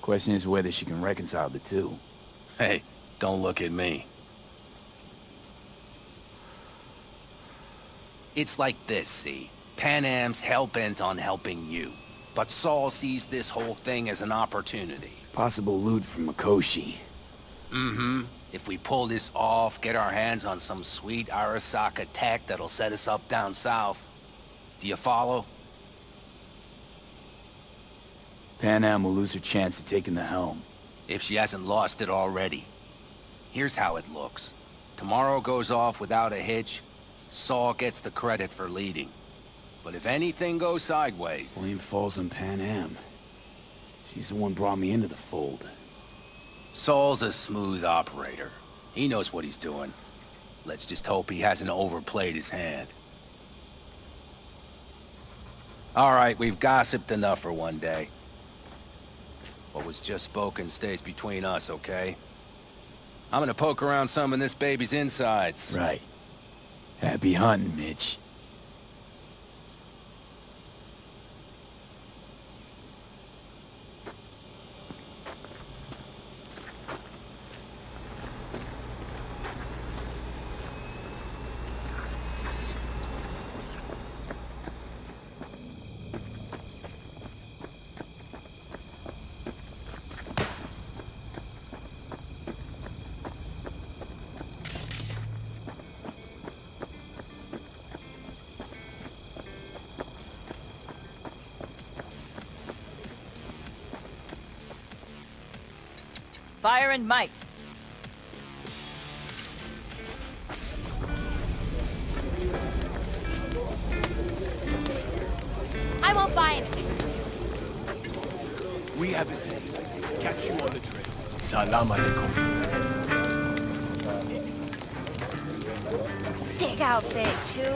Question is whether she can reconcile the two. Hey, don't look at me. It's like this, see? Pan Am's hell-bent on helping you. But Saul sees this whole thing as an opportunity. Possible loot from Mikoshi. Mm-hmm. If we pull this off, get our hands on some sweet Arasaka tech that'll set us up down south. Do you follow? Pan Am will lose her chance of taking the helm. If she hasn't lost it already. Here's how it looks. Tomorrow goes off without a hitch. Saul gets the credit for leading. But if anything goes sideways... Blame falls on Pan Am. She's the one brought me into the fold. Saul's a smooth operator. He knows what he's doing. Let's just hope he hasn't overplayed his hand. All right, we've gossiped enough for one day. What was just spoken stays between us, okay? I'm gonna poke around some of this baby's insides. Right. Happy hunting, Mitch. Fire and might. I won't buy anything. We have a say. Catch you on the trail. Salam alaikum. Sick outfit, Chew.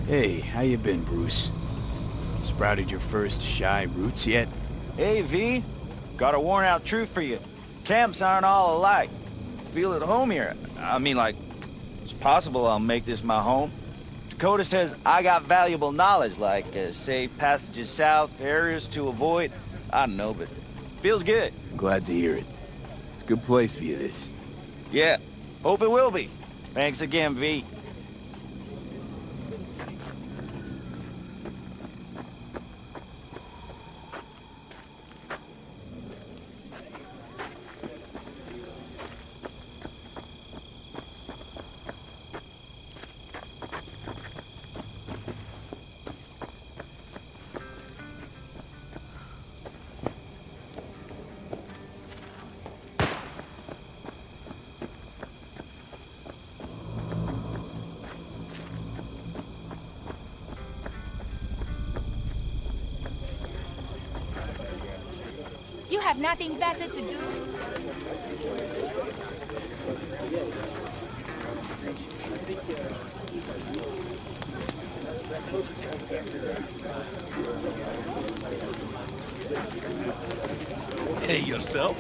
Hey, how you been, Bruce? Sprouted your first shy roots yet? Hey, V. Got a worn-out truth for you. Camps aren't all alike. Feel at home here. I mean, like, it's possible I'll make this my home. Dakota says I got valuable knowledge, like safe passages south, areas to avoid. I don't know, but feels good. Glad to hear it. It's a good place for you, this. Yeah, hope it will be. Thanks again, V. You have nothing better to do? Hey, yourself?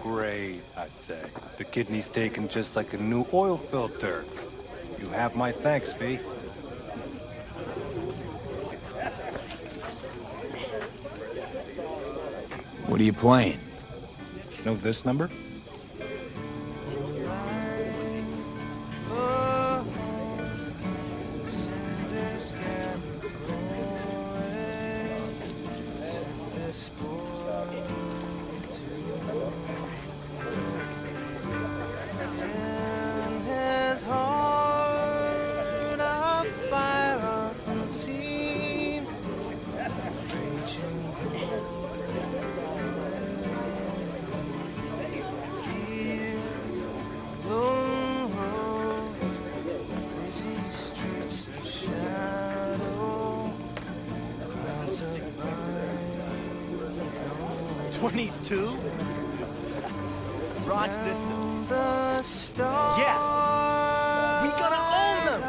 Great, I'd say. The kidney's taken just like a new oil filter. You have my thanks, V. What are you playing? Know this number? Too? Broad system. Yeah. We gonna own them.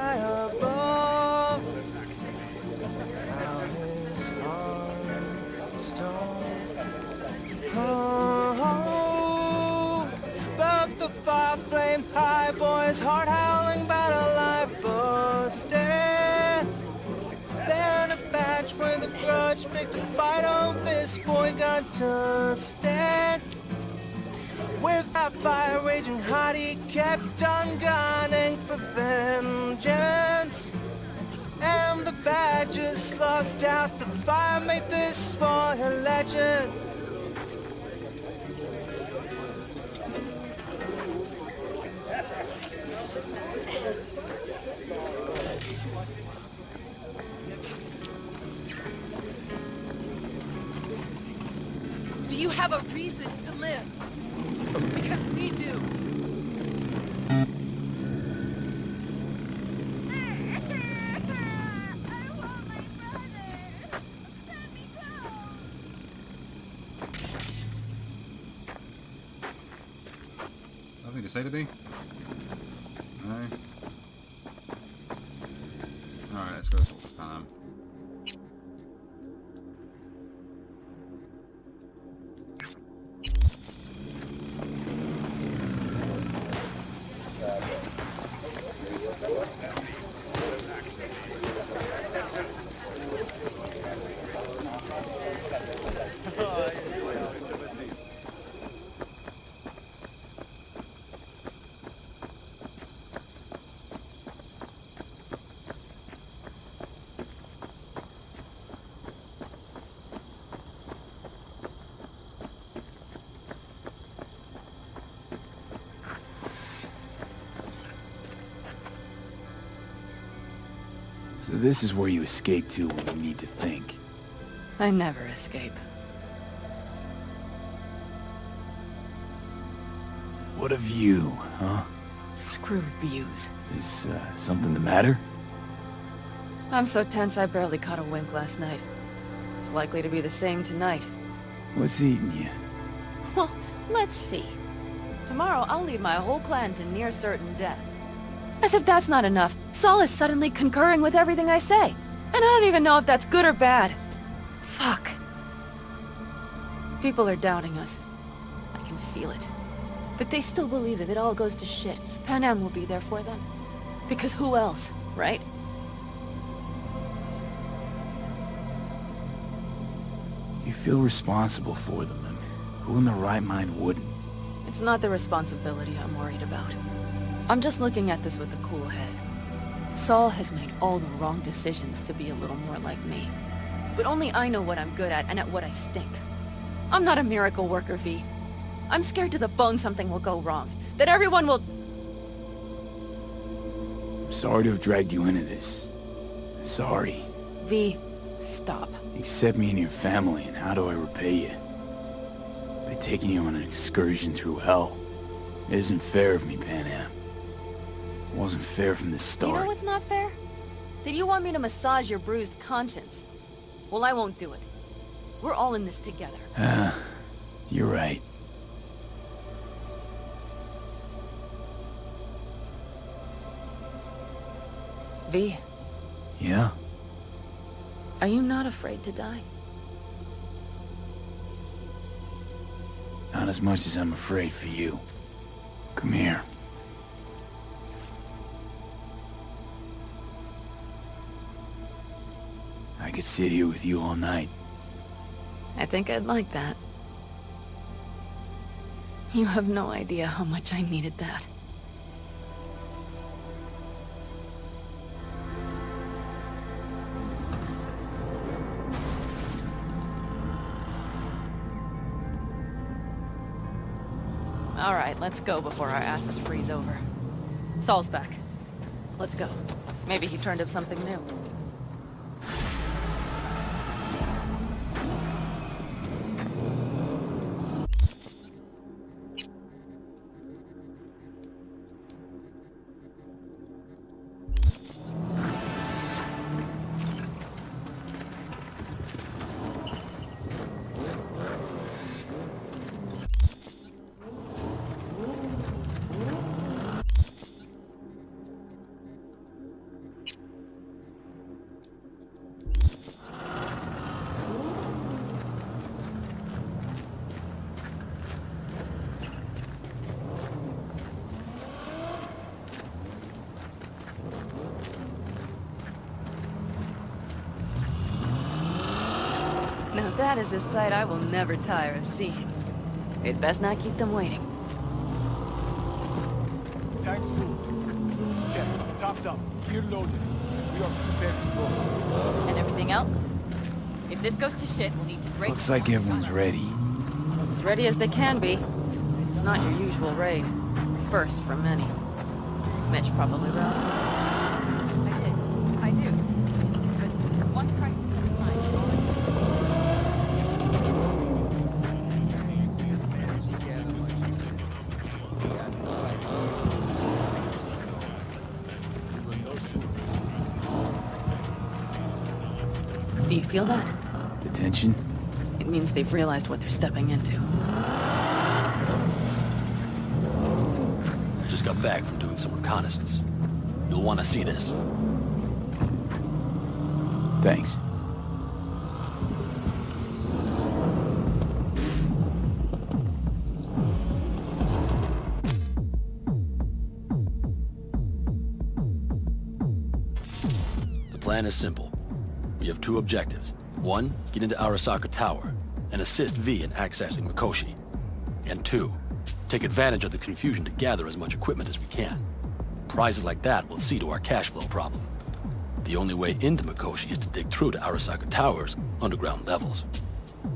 But the fire flame high, boys, heart howling, battle life busted. Then a batch with a grudge, picked a fight on this boy got to stand. With that fire raging hot, he kept on gunning for vengeance. And the badgers slugged out the fire, made this boy a legend. Do you have a reason to live? Because we do. Nothing to say to me? No. Alright, let's go talk to Pam. So this is where you escape to when you need to think. I never escape. What of you, huh? Screw views. Is something the matter? I'm so tense I barely caught a wink last night. It's likely to be the same tonight. What's eating you? Well, let's see. Tomorrow I'll lead my whole clan to near certain death. As if that's not enough, Saul is suddenly concurring with everything I say. And I don't even know if that's good or bad. Fuck. People are doubting us. I can feel it. But they still believe if it all goes to shit, Pan Am will be there for them. Because who else, right? You feel responsible for them, and who in their right mind wouldn't? It's not the responsibility I'm worried about. I'm just looking at this with a cool head. Saul has made all the wrong decisions to be a little more like me. But only I know what I'm good at and at what I stink. I'm not a miracle worker, V. I'm scared to the bone something will go wrong. That everyone will... I'm sorry to have dragged you into this. Sorry. V, stop. You accept me into your family, and how do I repay you? By taking you on an excursion through hell. It isn't fair of me, Pan Am. It wasn't fair from the start. You know what's not fair? That you want me to massage your bruised conscience. Well, I won't do it. We're all in this together. You're right. V. Yeah? Are you not afraid to die? Not as much as I'm afraid for you. Come here. I could sit here with you all night. I think I'd like that. You have no idea how much I needed that. All right, let's go before our asses freeze over. Saul's back. Let's go. Maybe he turned up something new. Now that is a sight I will never tire of seeing. We'd best not keep them waiting. Tanks full. Let's check. Topped up. Gear loaded. We are prepared to go. And everything else? If this goes to shit, we'll need to break... Looks like everyone's ready. As ready as they can be. It's not your usual raid. First for many. Mitch probably roused them. I do. But one crisis at a time. Do you feel that? The tension? It means they've realized what they're stepping into. I just got back from doing some reconnaissance. You'll want to see this. Thanks. The plan is simple. We have two objectives. One, get into Arasaka Tower and assist V in accessing Mikoshi. And two, take advantage of the confusion to gather as much equipment as we can. Prizes like that will see to our cash flow problem. The only way into Mikoshi is to dig through to Arasaka Tower's underground levels.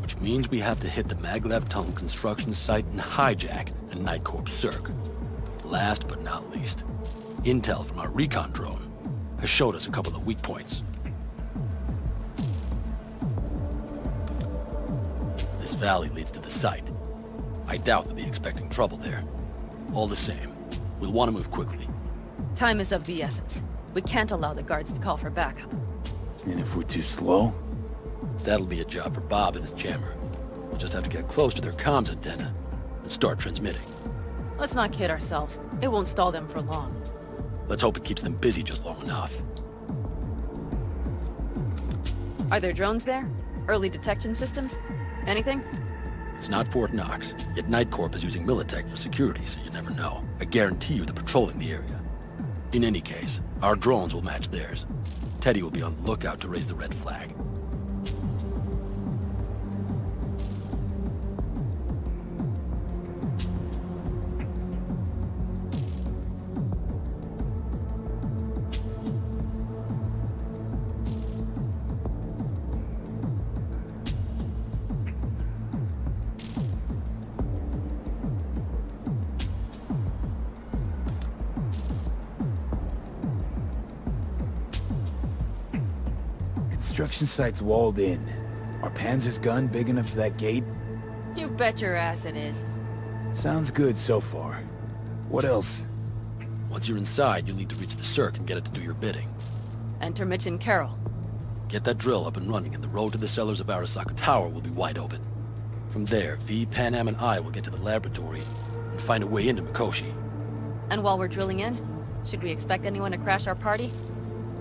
Which means we have to hit the maglev tunnel construction site and hijack a Night Corps Circ. Last but not least, intel from our recon drone has showed us a couple of weak points. This valley leads to the site. I doubt they'll be expecting trouble there. All the same, we'll want to move quickly. Time is of the essence. We can't allow the guards to call for backup. And if we're too slow? That'll be a job for Bob and his jammer. We'll just have to get close to their comms antenna and start transmitting. Let's not kid ourselves. It won't stall them for long. Let's hope it keeps them busy just long enough. Are there drones there? Early detection systems? Anything? It's not Fort Knox, yet Night Corp is using Militech for security, so you never know. I guarantee you they're patrolling the area. In any case, our drones will match theirs. Teddy will be on the lookout to raise the red flag. Construction site's walled in. Are Panzer's gun big enough for that gate? You bet your ass it is. Sounds good so far. What else? Once you're inside, you'll need to reach the Cirque and get it to do your bidding. Enter Mitch and Carol. Get that drill up and running, and the road to the cellars of Arasaka Tower will be wide open. From there, V, Pan Am, and I will get to the laboratory and find a way into Mikoshi. And while we're drilling in, should we expect anyone to crash our party?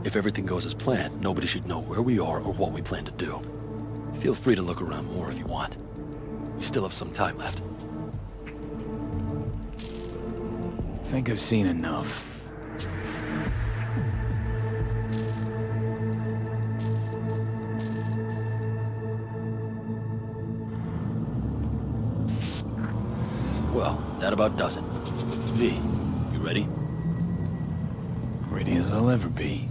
If everything goes as planned, nobody should know where we are or what we plan to do. Feel free to look around more if you want. We still have some time left. I think I've seen enough. Well, that about does it. V, you ready? Ready as I'll ever be.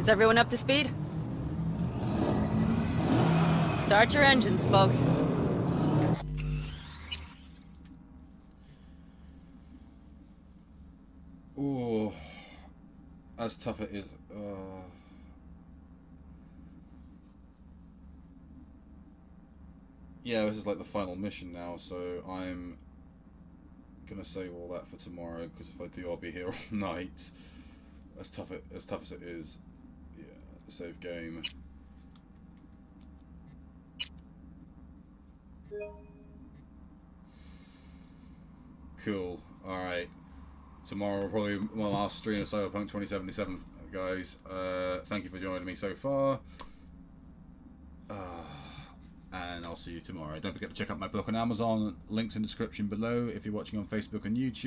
Is everyone up to speed? Start your engines, folks. Ooh, as tough it is. Yeah, this is like the final mission now, so I'm gonna save all that for tomorrow, because if I do, I'll be here all night. As tough as it is, yeah, save game. Cool. All right. Tomorrow will probably be my last stream of Cyberpunk 2077, guys. Thank you for joining me so far. And I'll see you tomorrow. Don't forget to check out my book on Amazon. Links in the description below if you're watching on Facebook and YouTube.